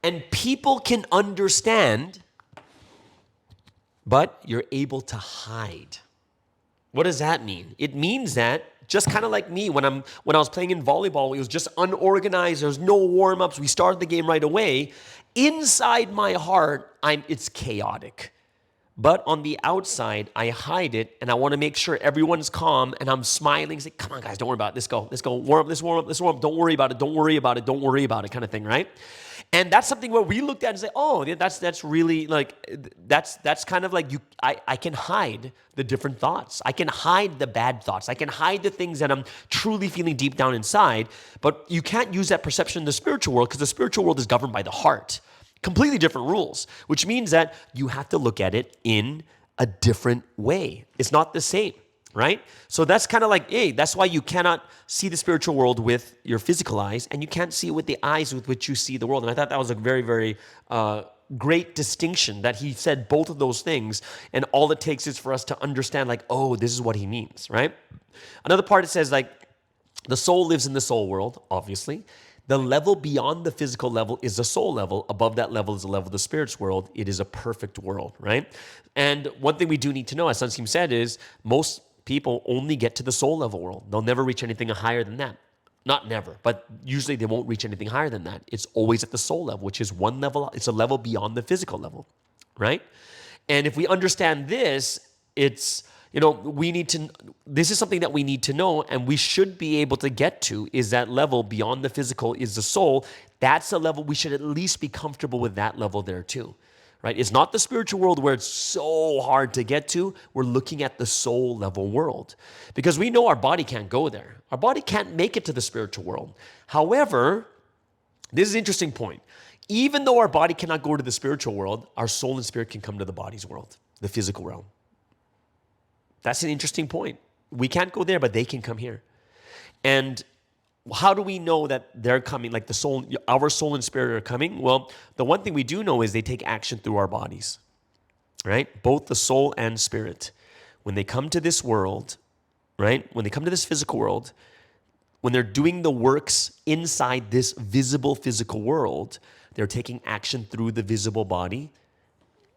And people can understand, but you're able to hide. What does that mean? It means that just kind of like me when I was playing in volleyball, it was just unorganized. There was no warm-ups. We started the game right away. Inside my heart, it's chaotic. But on the outside, I hide it, and I want to make sure everyone's calm, and I'm smiling, say, come on, guys, don't worry about it. Let's go, warm up. Don't worry about it, kind of thing, right? And that's something where we looked at and say, oh, that's really like, that's kind of like I can hide the different thoughts. I can hide the bad thoughts. I can hide the things that I'm truly feeling deep down inside, but you can't use that perception in the spiritual world because the spiritual world is governed by the heart. Completely different rules, which means that you have to look at it in a different way. It's not the same, right? So that's kind of like, hey, that's why you cannot see the spiritual world with your physical eyes, and you can't see it with the eyes with which you see the world. And I thought that was a very, very great distinction that he said both of those things, and all it takes is for us to understand, like, oh, this is what he means, right? Another part, it says, like, the soul lives in the soul world, obviously. The level beyond the physical level is the soul level. Above that level is the level of the spirit's world. It is a perfect world, right? And one thing we do need to know, as Sunsim said, is most people only get to the soul level world. They'll never reach anything higher than that. Not never, but usually they won't reach anything higher than that. It's always at the soul level, which is one level. It's a level beyond the physical level, right? And if we understand this, it's, this is something that we need to know, and we should be able to get to, is that level beyond the physical is the soul. That's a level we should at least be comfortable with, that level there too, right? It's not the spiritual world where it's so hard to get to. We're looking at the soul level world because we know our body can't go there. Our body can't make it to the spiritual world. However, this is an interesting point. Even though our body cannot go to the spiritual world, our soul and spirit can come to the body's world, the physical realm. That's an interesting point. We can't go there, but they can come here. And how do we know that they're coming, like our soul and spirit are coming? Well, the one thing we do know is they take action through our bodies, right? Both the soul and spirit. When they come to this world, right? When they come to this physical world, when they're doing the works inside this visible physical world, they're taking action through the visible body,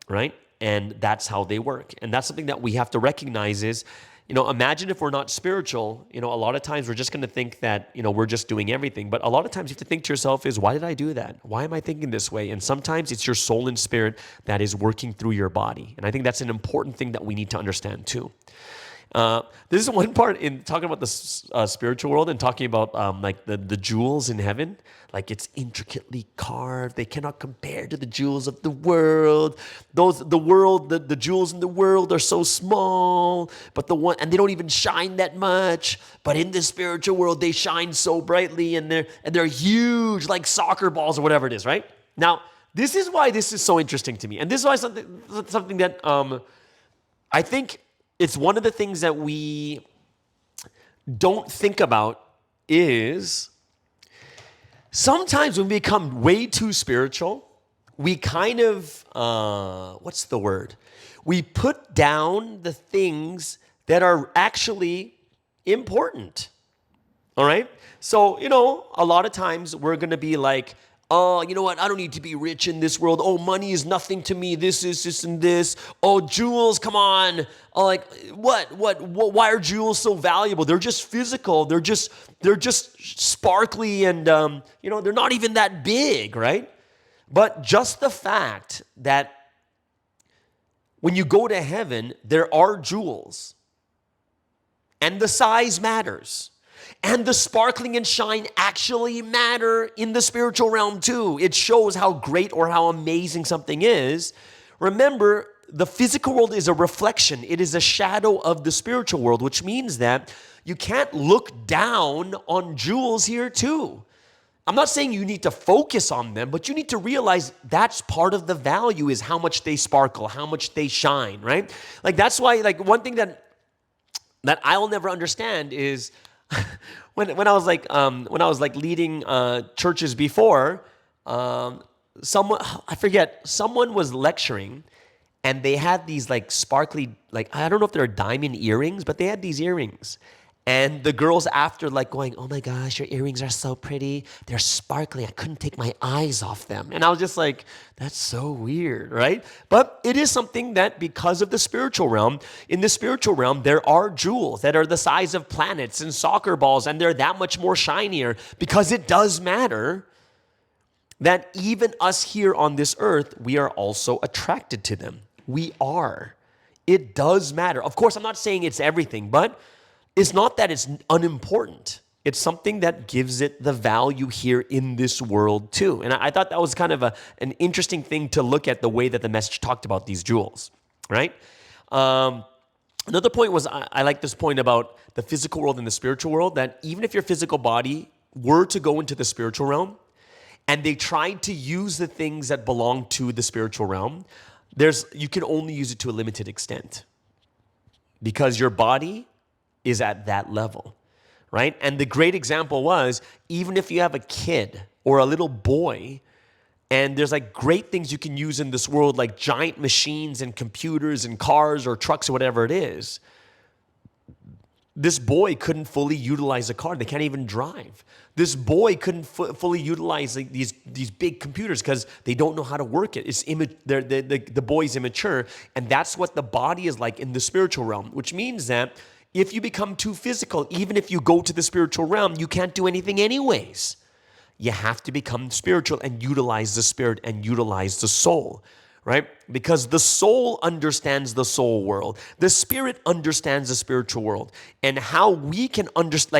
right? And that's how they work. And that's something that we have to recognize is, imagine if we're not spiritual, a lot of times we're just going to think that, we're just doing everything. But a lot of times you have to think to yourself is, why did I do that? Why am I thinking this way? And sometimes it's your soul and spirit that is working through your body. And I think that's an important thing that we need to understand too. This is one part in talking about the spiritual world and talking about like the jewels in heaven. Like it's intricately carved. They cannot compare to the jewels of the world. The jewels in the world are so small, but and they don't even shine that much. But in the spiritual world, they shine so brightly, and they're huge, like soccer balls or whatever it is, right? Now, this is why this is so interesting to me, and this is why something that I think it's one of the things that we don't think about is sometimes when we become way too spiritual, we kind of, what's the word? We put down the things that are actually important, all right? So, a lot of times we're going to be like, oh, you know what? I don't need to be rich in this world. Oh, money is nothing to me. This is this and this. Oh, jewels, come on. Oh, like what? Why are jewels so valuable? They're just physical. They're just sparkly, and they're not even that big, right? But just the fact that when you go to heaven, there are jewels, and the size matters. And the sparkling and shine actually matter in the spiritual realm too. It shows how great or how amazing something is. Remember, the physical world is a reflection. It is a shadow of the spiritual world, which means that you can't look down on jewels here too. I'm not saying you need to focus on them, but you need to realize that's part of the value is how much they sparkle, how much they shine, right? Like that's why, like one thing that I'll never understand is when I was like leading churches before, someone was lecturing, and they had these like sparkly, like I don't know if they're diamond earrings, but they had these earrings. And the girls after like going, oh my gosh, your earrings are so pretty. They're sparkly. I couldn't take my eyes off them. And I was just like, that's so weird, right? But it is something that because of the spiritual realm, in the spiritual realm, there are jewels that are the size of planets and soccer balls, and they're that much more shinier because it does matter that even us here on this earth, we are also attracted to them. We are. It does matter. Of course, I'm not saying it's everything, but it's not that it's unimportant. It's something that gives it the value here in this world too. And I thought that was kind of an interesting thing to look at the way that the message talked about these jewels, right? Another point was, I like this point about the physical world and the spiritual world, that even if your physical body were to go into the spiritual realm and they tried to use the things that belong to the spiritual realm, you can only use it to a limited extent because your body is at that level, right? And the great example was, even if you have a kid or a little boy, and there's like great things you can use in this world, like giant machines and computers and cars or trucks or whatever it is, this boy couldn't fully utilize a car. They can't even drive. This boy couldn't fully utilize like these big computers because they don't know how to work it. The boy's immature, and that's what the body is like in the spiritual realm, which means that if you become too physical, even if you go to the spiritual realm, you can't do anything anyways. You have to become spiritual and utilize the spirit and utilize the soul, right? Because the soul understands the soul world. The spirit understands the spiritual world. And how we can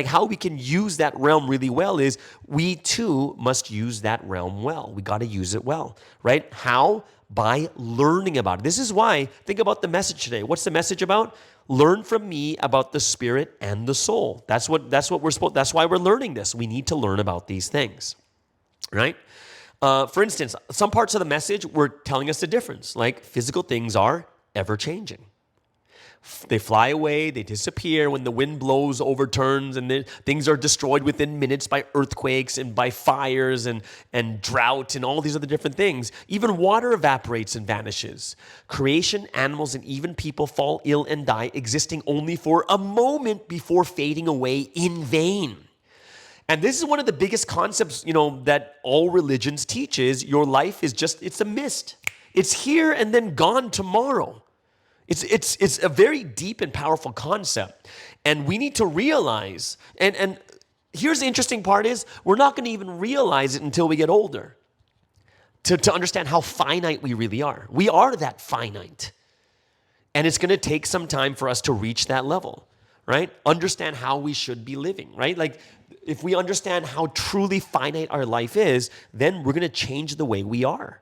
how we can use that realm really well is we too must use that realm well. We got to use it well, right? How? By learning about it. This is why, think about the message today. What's the message about? Learn from me about the spirit and the soul. That's why we're learning this. We need to learn about these things, right? For instance, some parts of the message were telling us the difference. Like physical things are ever changing. They fly away, they disappear when the wind blows, overturns, and things are destroyed within minutes by earthquakes and by fires and drought and all these other different things. Even water evaporates and vanishes. Creation, animals, and even people fall ill and die, existing only for a moment before fading away in vain. And this is one of the biggest concepts, that all religions teach is your life is it's a mist. It's here and then gone tomorrow. It's a very deep and powerful concept. And we need to realize, and here's the interesting part is, we're not going to even realize it until we get older to understand how finite we really are. We are that finite. And it's going to take some time for us to reach that level, right? Understand how we should be living, right? Like if we understand how truly finite our life is, then we're going to change the way we are,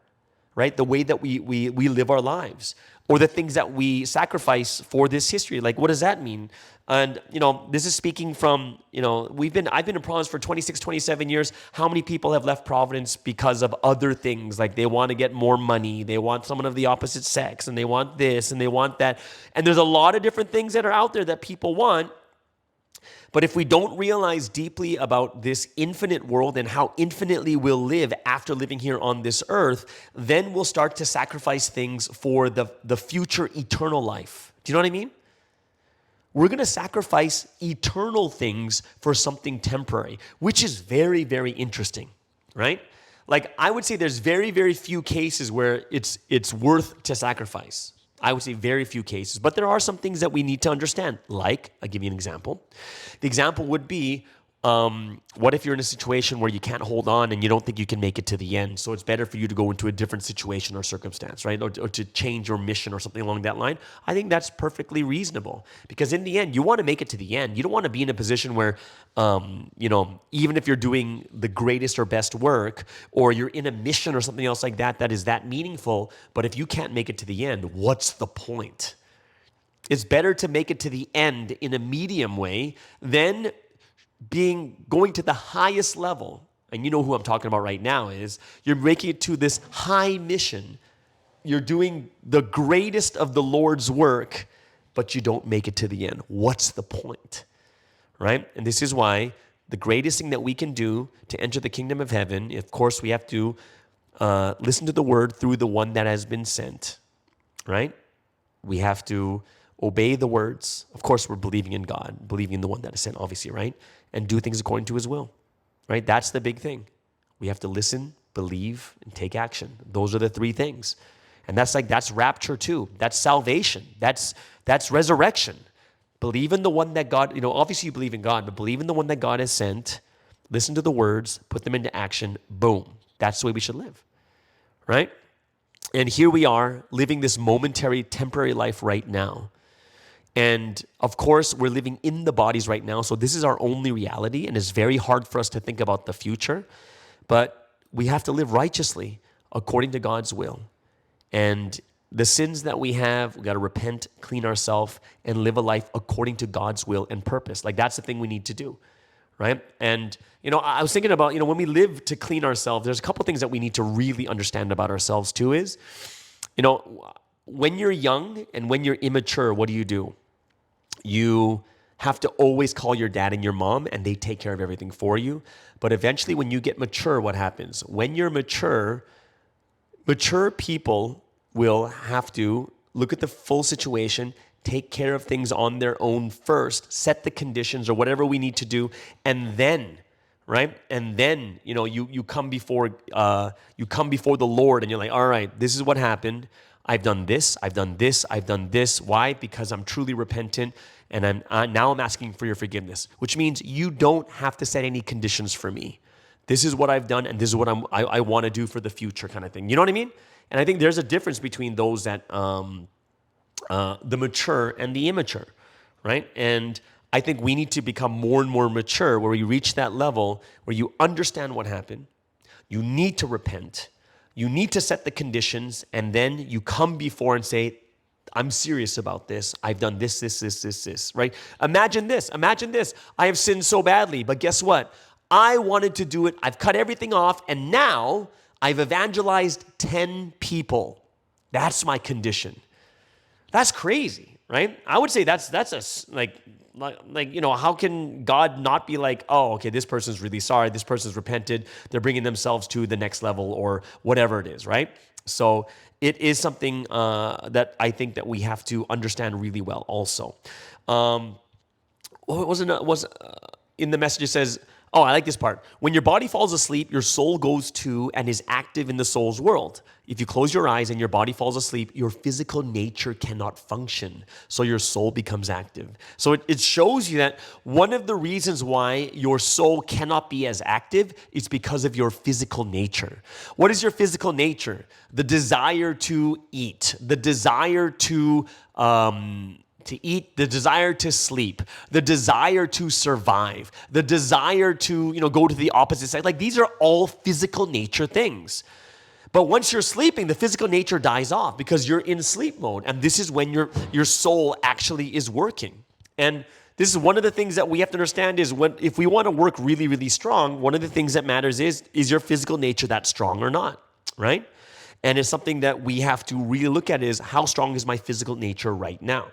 right? The way that we live our lives, or the things that we sacrifice for this history. Like, what does that mean? And, this is speaking from, I've been in Providence for 26, 27 years. How many people have left Providence because of other things? Like they want to get more money. They want someone of the opposite sex, and they want this and they want that. And there's a lot of different things that are out there that people want. But if we don't realize deeply about this infinite world and how infinitely we'll live after living here on this earth, then we'll start to sacrifice things for the future eternal life. Do you know what I mean? We're going to sacrifice eternal things for something temporary, which is very, very interesting, right? Like I would say there's very, very few cases where it's worth to sacrifice. I would say very few cases, but there are some things that we need to understand. Like, I'll give you an example. The example would be, what if you're in a situation where you can't hold on and you don't think you can make it to the end? So it's better for you to go into a different situation or circumstance, right? Or to change your mission or something along that line. I think that's perfectly reasonable, because in the end, you want to make it to the end. You don't want to be in a position where, even if you're doing the greatest or best work, or you're in a mission or something else like that is that meaningful, but if you can't make it to the end, what's the point? It's better to make it to the end in a medium way than going to the highest level. And you know who I'm talking about right now is you're making it to this high mission. You're doing the greatest of the Lord's work, but you don't make it to the end. What's the point? Right? And this is why the greatest thing that we can do to enter the kingdom of heaven, of course, we have to listen to the word through the one that has been sent. Right? We have to obey the words. Of course, we're believing in God, believing in the one that is sent, obviously, right? And do things according to his will, right? That's the big thing. We have to listen, believe, and take action. Those are the three things. And that's rapture too. That's salvation. That's resurrection. Believe in the one that God, obviously you believe in God, but believe in the one that God has sent. Listen to the words, put them into action. Boom. That's the way we should live, right? And here we are living this momentary, temporary life right now. And of course, we're living in the bodies right now. So this is our only reality. And it's very hard for us to think about the future. But we have to live righteously according to God's will. And the sins that we have, we got to repent, clean ourselves, and live a life according to God's will and purpose. Like that's the thing we need to do, right? And, I was thinking about, when we live to clean ourselves, there's a couple things that we need to really understand about ourselves too is, when you're young and when you're immature, what do? You have to always call your dad and your mom, and they take care of everything for you. But eventually, when you get mature, what happens? When you're mature people will have to look at the full situation, take care of things on their own first, set the conditions or whatever we need to do, and then, right? And then, you come before the Lord, and you're like, all right, this is what happened. I've done this, I've done this, I've done this. Why? Because I'm truly repentant, and now I'm asking for your forgiveness, which means you don't have to set any conditions for me. This is what I've done, and this is what I want to do for the future, kind of thing. You know what I mean? And I think there's a difference between those that the mature and the immature, right? And I think we need to become more and more mature, where we reach that level where you understand what happened, you need to repent. You need to set the conditions, and then you come before and say, I'm serious about this. I've done this, right? Imagine this. I have sinned so badly, but guess what? I wanted to do it. I've cut everything off, and now I've evangelized 10 people. That's my condition. That's crazy, right? I would say that's how can God not be like, oh, okay, this person's really sorry, this person's repented, they're bringing themselves to the next level or whatever it is, right? So it is something that I think that we have to understand really well also. In the message it says, Oh, I like this part. When your body falls asleep, your soul goes to and is active in the soul's world. If you close your eyes and your body falls asleep, your physical nature cannot function. So your soul becomes active. So it shows you that one of the reasons why your soul cannot be as active is because of your physical nature. What is your physical nature? The desire to eat, the desire to eat, the desire to sleep, the desire to survive, the desire to, go to the opposite side. Like these are all physical nature things. But once you're sleeping, the physical nature dies off because you're in sleep mode. And this is when your soul actually is working. And this is one of the things that we have to understand is if we want to work really, really strong, one of the things that matters is your physical nature that strong or not, right? And it's something that we have to really look at is how strong is my physical nature right now?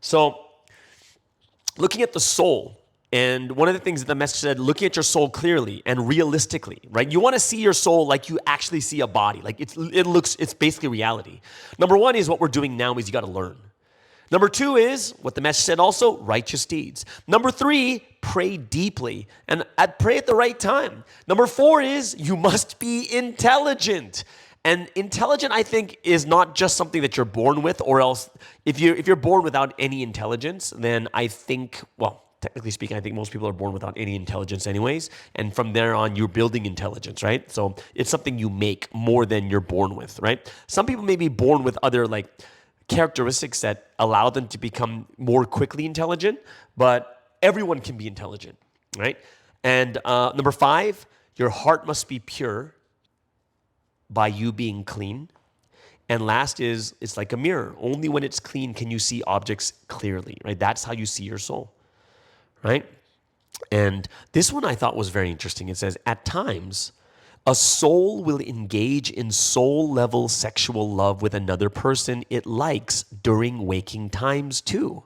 So, looking at the soul, and one of the things that the message said, looking at your soul clearly and realistically, right? You want to see your soul like you actually see a body. Like it's basically reality. Number one is what we're doing now is you got to learn. Number two is, what the message said also, righteous deeds. Number three, pray deeply. And pray at the right time. Number four is, you must be intelligent. And intelligent, I think, is not just something that you're born with, or else if you're born without any intelligence, then I think, well, technically speaking, I think most people are born without any intelligence anyways. And from there on, you're building intelligence, right? So it's something you make more than you're born with, right? Some people may be born with other characteristics that allow them to become more quickly intelligent, but everyone can be intelligent, right? And number five, your heart must be pure by you being clean. And last is, it's like a mirror. Only when it's clean can you see objects clearly, right? That's how you see your soul, right? And this one I thought was very interesting. It says, at times, a soul will engage in soul-level sexual love with another person it likes during waking times too.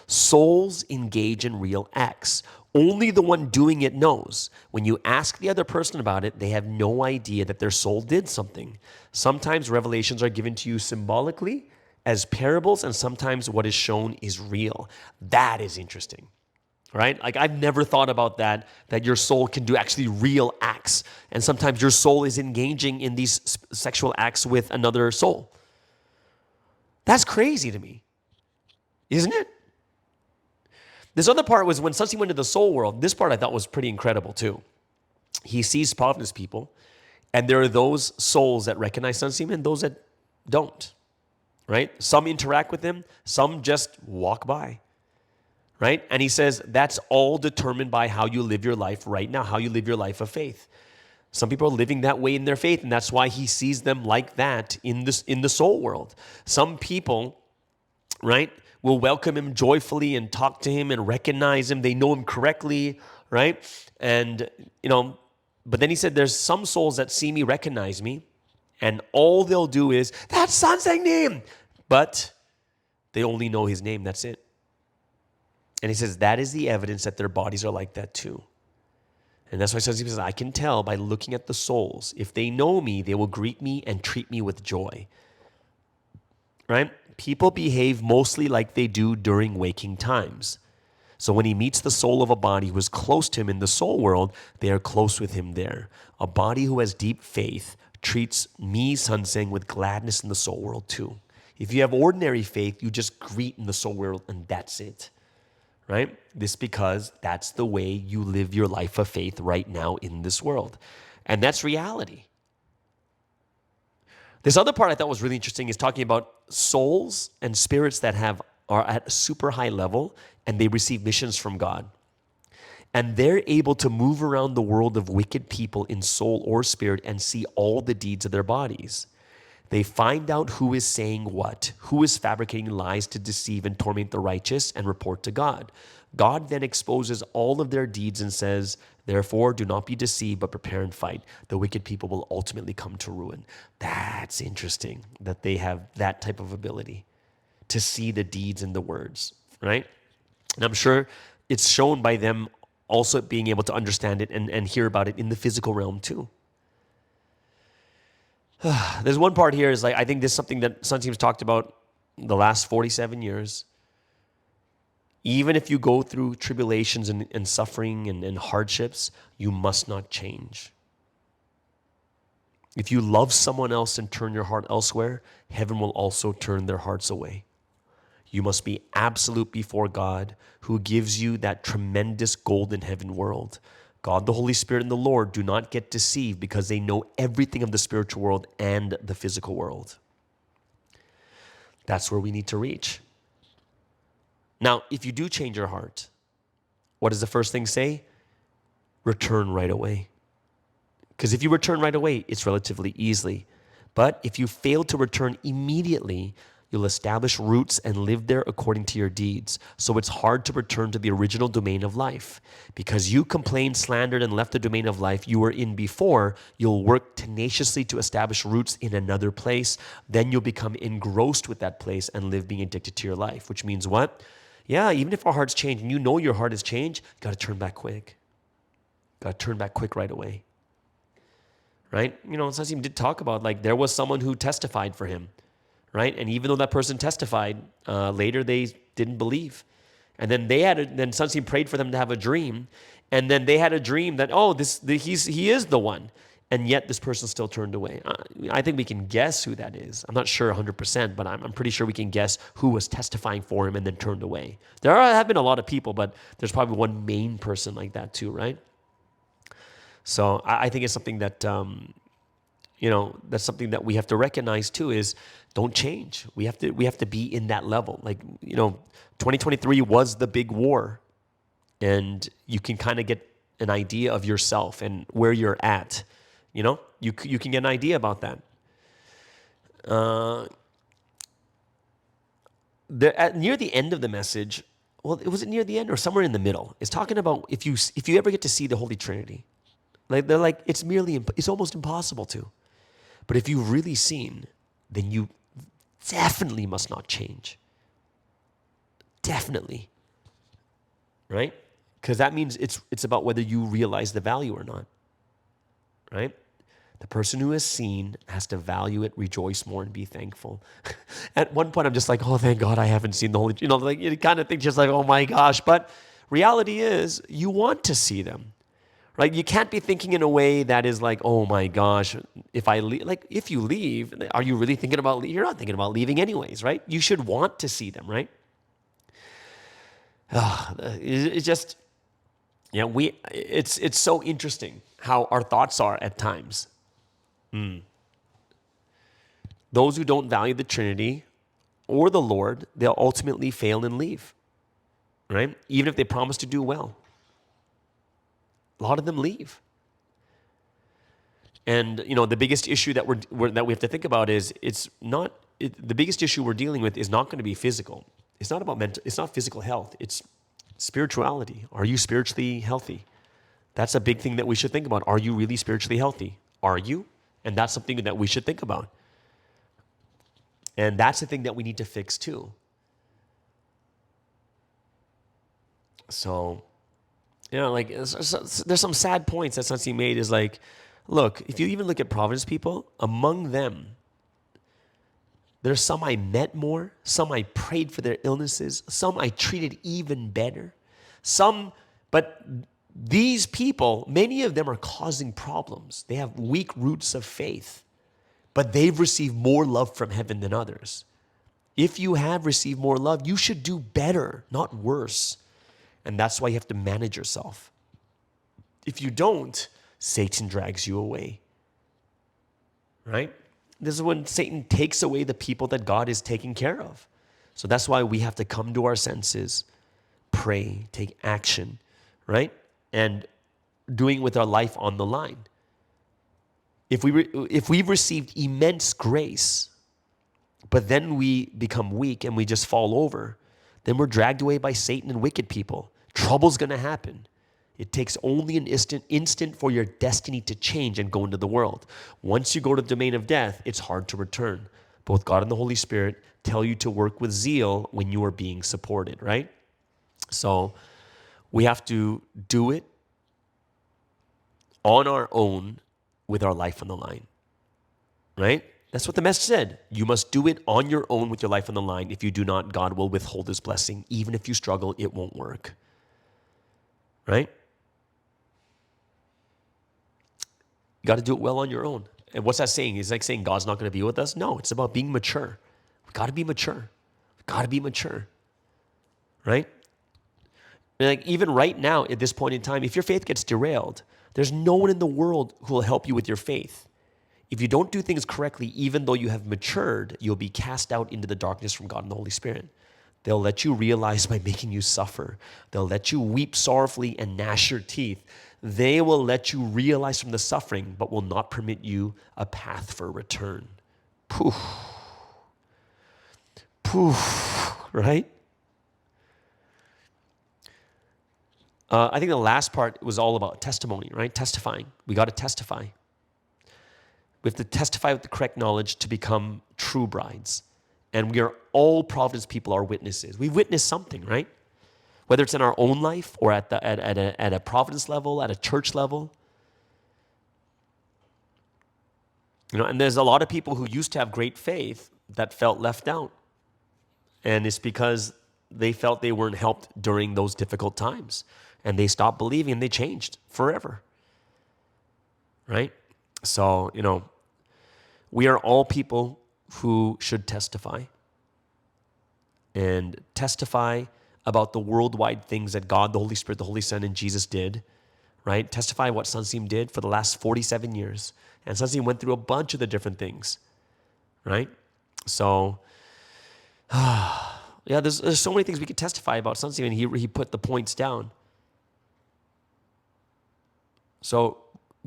Souls engage in real acts. Only the one doing it knows. When you ask the other person about it, they have no idea that their soul did something. Sometimes revelations are given to you symbolically as parables, and sometimes what is shown is real. That is interesting, right? Like I've never thought about that your soul can do actually real acts. And sometimes your soul is engaging in these sexual acts with another soul. That's crazy to me, isn't it? This other part was when Sunsi went to the soul world. This part I thought was pretty incredible too. He sees Providence people, and there are those souls that recognize Sunsi and those that don't, right? Some interact with him, some just walk by, right? And he says that's all determined by how you live your life right now, how you live your life of faith. Some people are living that way in their faith, and that's why he sees them like that in the soul world. Some people, right, will welcome him joyfully and talk to him and recognize him. They know him correctly, right? And, but then he said, there's some souls that see me, recognize me, and all they'll do is, that's Sansang name. But they only know his name, that's it. And he says, that is the evidence that their bodies are like that too. And that's why Sansang says, I can tell by looking at the souls. If they know me, they will greet me and treat me with joy. Right? People behave mostly like they do during waking times. So when he meets the soul of a body who is close to him in the soul world, they are close with him there. A body who has deep faith treats me, Sansang, with gladness in the soul world too. If you have ordinary faith, you just greet in the soul world and that's it. Right? This because that's the way you live your life of faith right now in this world. And that's reality. This other part I thought was really interesting is talking about souls and spirits that are at a super high level and they receive missions from God. And they're able to move around the world of wicked people in soul or spirit and see all the deeds of their bodies. They find out who is saying what, who is fabricating lies to deceive and torment the righteous and report to God. God then exposes all of their deeds and says, therefore, do not be deceived, but prepare and fight. The wicked people will ultimately come to ruin. That's interesting that they have that type of ability to see the deeds and the words, right? And I'm sure it's shown by them also being able to understand it and hear about it in the physical realm too. There's one part here is I think this is something that Sun Team's talked about the last 47 years. Even if you go through tribulations and suffering and hardships, you must not change. If you love someone else and turn your heart elsewhere, heaven will also turn their hearts away. You must be absolute before God, who gives you that tremendous golden heaven world. God, the Holy Spirit, and the Lord do not get deceived because they know everything of the spiritual world and the physical world. That's where we need to reach. Now, if you do change your heart, what does the first thing say? Return right away. Because if you return right away, it's relatively easily. But if you fail to return immediately, you'll establish roots and live there according to your deeds. So it's hard to return to the original domain of life. Because you complained, slandered, and left the domain of life you were in before, you'll work tenaciously to establish roots in another place. Then you'll become engrossed with that place and live being addicted to your life. Which means what? Yeah, even if our hearts change and you know your heart has changed, you got to turn back quick. Got to turn back quick right away. Right? You know, Sansim did talk about, like, there was someone who testified for him, right? And even though that person testified, later they didn't believe. And then then Sansim prayed for them to have a dream, and then they had a dream that, he is the one. And yet this person still turned away. I think we can guess who that is. I'm not sure 100%, but I'm pretty sure we can guess who was testifying for him and then turned away. There have been a lot of people, but there's probably one main person like that too, right? So I think it's something that, that's something that we have to recognize too, is don't change. We have to be in that level. Like, 2023 was the big war, and you can kind of get an idea of yourself and where you're at. You can get an idea about that. Near the end of the message, well, it was near the end or somewhere in the middle. It's talking about if you ever get to see the Holy Trinity. Like, they're like, it's almost impossible to. But if you've really seen, then you definitely must not change. Definitely. Right? Because that means it's about whether you realize the value or not. Right? The person who has seen has to value it, rejoice more, and be thankful. At one point, I'm just like, oh, thank God I haven't seen the Holy, like you kind of think just like, oh my gosh. But reality is, you want to see them. Right? You can't be thinking in a way that is like, oh my gosh, if you leave, are you really thinking about leaving? You're not thinking about leaving anyways, right? You should want to see them, right? It's just, it's so interesting how our thoughts are at times. Those who don't value the Trinity or the Lord, they'll ultimately fail and leave, right? Even if they promise to do well. A lot of them leave. And, the biggest issue that we have to think about is the biggest issue we're dealing with is not going to be physical. It's not about it's not physical health. It's spirituality. Are you spiritually healthy? That's a big thing that we should think about. Are you really spiritually healthy? Are you? And that's something that we should think about. And that's the thing that we need to fix too. So, there's some sad points that Sansi made is like, look, if you even look at Providence people, among them, there's some I met more, some I prayed for their illnesses, some I treated even better. But these people, many of them are causing problems. They have weak roots of faith, but they've received more love from heaven than others. If you have received more love, you should do better, not worse. And that's why you have to manage yourself. If you don't, Satan drags you away. Right? This is when Satan takes away the people that God is taking care of. So that's why we have to come to our senses, pray, take action, right? And doing with our life on the line. If we've received immense grace, but then we become weak and we just fall over, then we're dragged away by Satan and wicked people. Trouble's going to happen. It takes only an instant for your destiny to change and go into the world. Once you go to the domain of death, it's hard to return. Both God and the Holy Spirit tell you to work with zeal when you are being supported, right? So we have to do it on our own with our life on the line, right? That's what the message said. You must do it on your own with your life on the line. If you do not, God will withhold his blessing. Even if you struggle, it won't work. Right? You got to do it well on your own. And what's that saying? It's like saying God's not going to be with us? No, it's about being mature. We got to be mature. We got to be mature. Right? And like even right now, at this point in time, if your faith gets derailed, there's no one in the world who will help you with your faith. If you don't do things correctly, even though you have matured, you'll be cast out into the darkness from God and the Holy Spirit. They'll let you realize by making you suffer. They'll let you weep sorrowfully and gnash your teeth. They will let you realize from the suffering, but will not permit you a path for return. Poof. Poof. Right? I think the last part was all about testimony, right? Testifying. We got to testify. We have to testify with the correct knowledge to become true brides. And we are all Providence people are witnesses. We've witnessed something, right? Whether it's in our own life or at a Providence level, at a church level. You know, and there's a lot of people who used to have great faith that felt left out. And it's because they felt they weren't helped during those difficult times. And they stopped believing and they changed forever. Right? So, you know, we are all people who should testify. And testify about the worldwide things that God, the Holy Spirit, the Holy Son, and Jesus did. Right? Testify what Sunseam did for the last 47 years. And Sunseam went through a bunch of the different things. Right? So, yeah, there's so many things we could testify about Sunseam, and he put the points down. So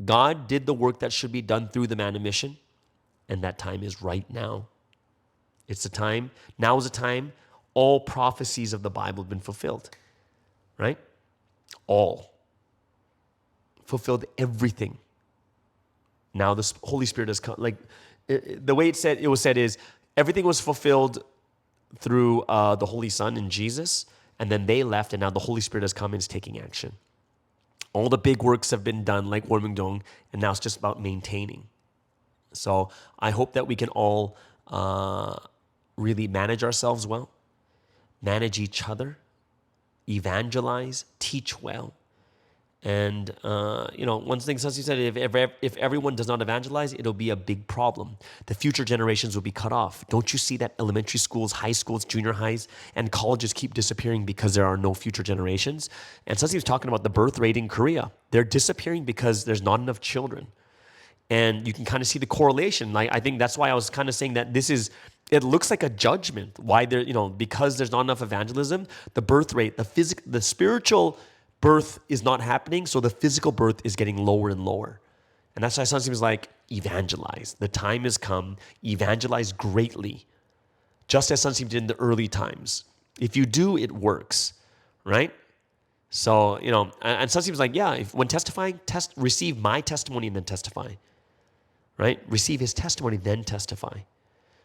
God did the work that should be done through the man of mission, and that time is right now. It's the time. Now is the time. All prophecies of the Bible have been fulfilled, right? All. Fulfilled everything. Now the Holy Spirit has come. Like the way it was said is everything was fulfilled through the Holy Son and Jesus, and then they left, and now the Holy Spirit has come and is taking action. All the big works have been done, like Warmingdong, and now it's just about maintaining. So I hope that we can all really manage ourselves well, manage each other, evangelize, teach well. And, one thing Sunseam said, if everyone does not evangelize, it'll be a big problem. The future generations will be cut off. Don't you see that elementary schools, high schools, junior highs, and colleges keep disappearing because there are no future generations? And Sunseam was talking about the birth rate in Korea. They're disappearing because there's not enough children. And you can kind of see the correlation. Like, I think that's why I was kind of saying that it looks like a judgment. Why because there's not enough evangelism, the birth rate, the spiritual birth is not happening, so the physical birth is getting lower and lower. And that's why Sunseam is like, evangelize. The time has come. Evangelize greatly. Just as Sunseam did in the early times. If you do, it works. Right? So, and Sunseam is like, yeah, when testifying, receive my testimony and then testify. Right? Receive his testimony, then testify.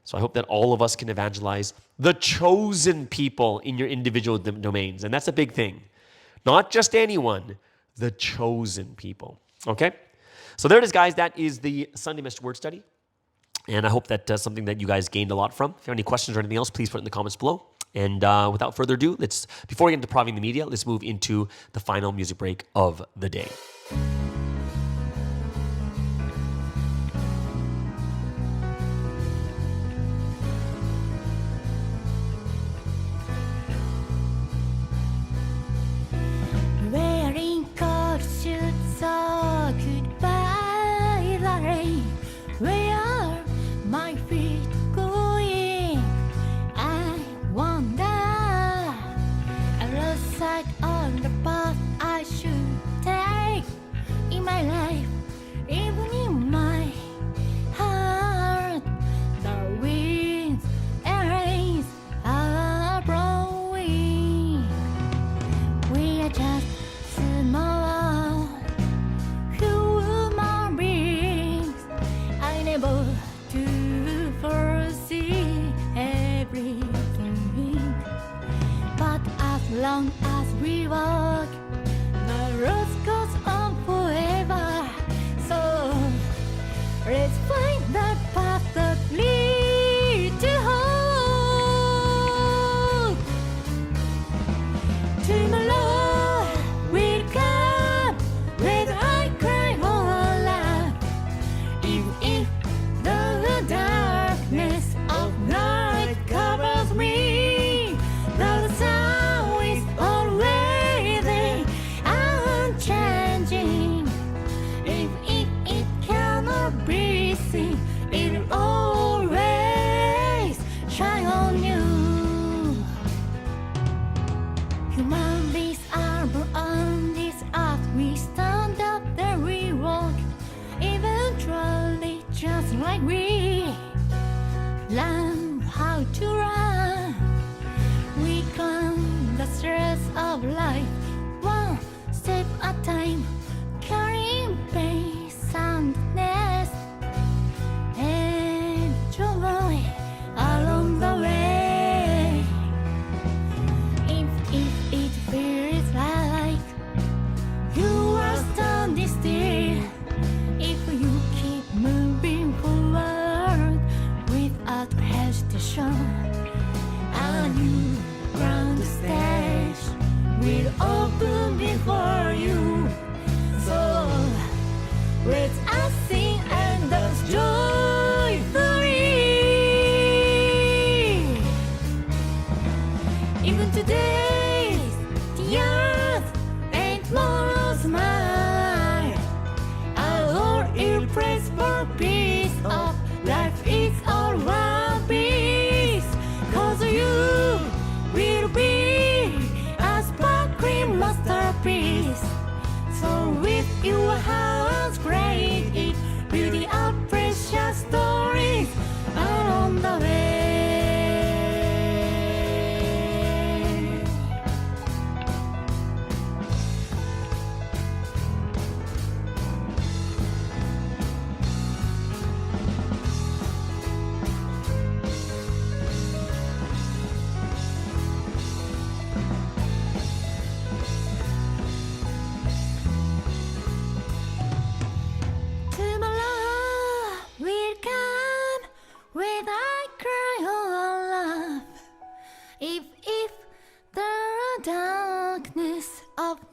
So I hope that all of us can evangelize the chosen people in your individual domains. And that's a big thing. Not just anyone, the chosen people. Okay? So there it is, guys. That is the Sunday Message Word Study. And I hope that's something that you guys gained a lot from. If you have any questions or anything else, please put it in the comments below. And without further ado, before we get into Provi the Media, let's move into the final music break of the day. Wearing cold shoes, so goodbye the rain. Where are my feet going? I wonder. I lost sight on the path I should take in my life, even in my heart. The winds and rains are blowing. We are just small human beings. I never to foresee everything, but as long as we walk, the road goes on forever. So let's find the path that leads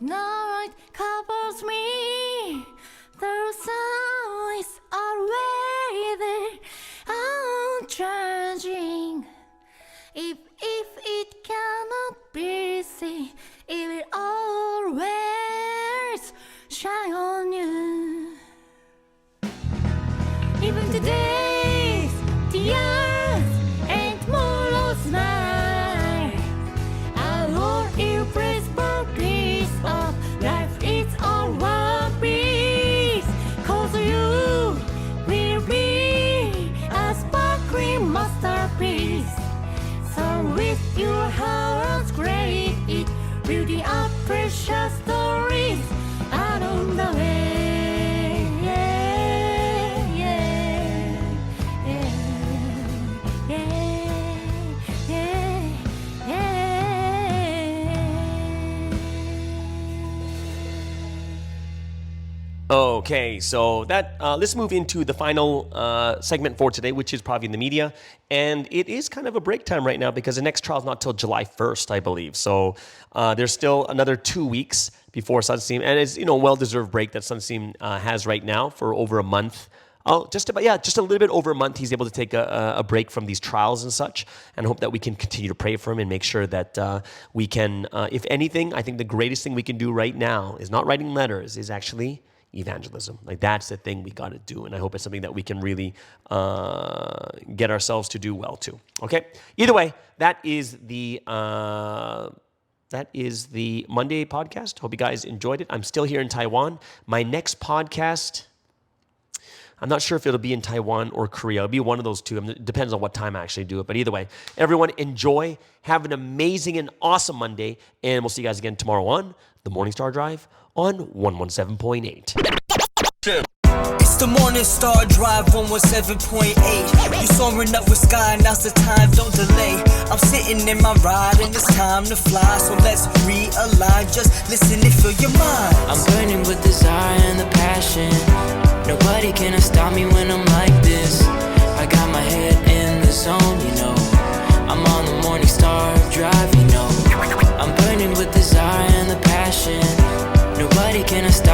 night covers me. The sun is always there, unchanging. If it cannot be seen, it will always shine on you. Even today's tears and tomorrow's night, our Lord will praise for peace of life. It's all one piece, 'cause you will be a sparkling masterpiece. So with your heart's great, it will be a precious stories along the way. Okay, so that let's move into the final segment for today, which is Provi in the media. And it is kind of a break time right now because the next trial is not till July 1st, I believe. So there's still another 2 weeks before Sunseam. And it's, well-deserved break that Sunseam has right now for over a month. Just a little bit over a month, he's able to take a break from these trials and such, and hope that we can continue to pray for him and make sure that we can, if anything, I think the greatest thing we can do right now is not writing letters, is actually evangelism. Like, that's the thing we got to do, and I hope it's something that we can really get ourselves to do well too. Okay. Either way, that is the Monday podcast. Hope you guys enjoyed it. I'm still here in Taiwan. My next podcast, I'm not sure if it'll be in Taiwan or Korea. It'll be one of those two. It depends on what time I actually do it. But either way, everyone enjoy. Have an amazing and awesome Monday. And we'll see you guys again tomorrow on The Morning Star Drive on 117.8. It's the Morning Star Drive 117.8. You soaring up with sky, now's the time, don't delay. I'm sitting in my ride and it's time to fly. So let's realign, just listen and fill your mind. I'm burning with desire and the passion. Nobody can stop me when I'm like this. I got my head in the zone, I'm on the Morning Star Drive, I'm burning with desire and the passion. Nobody can stop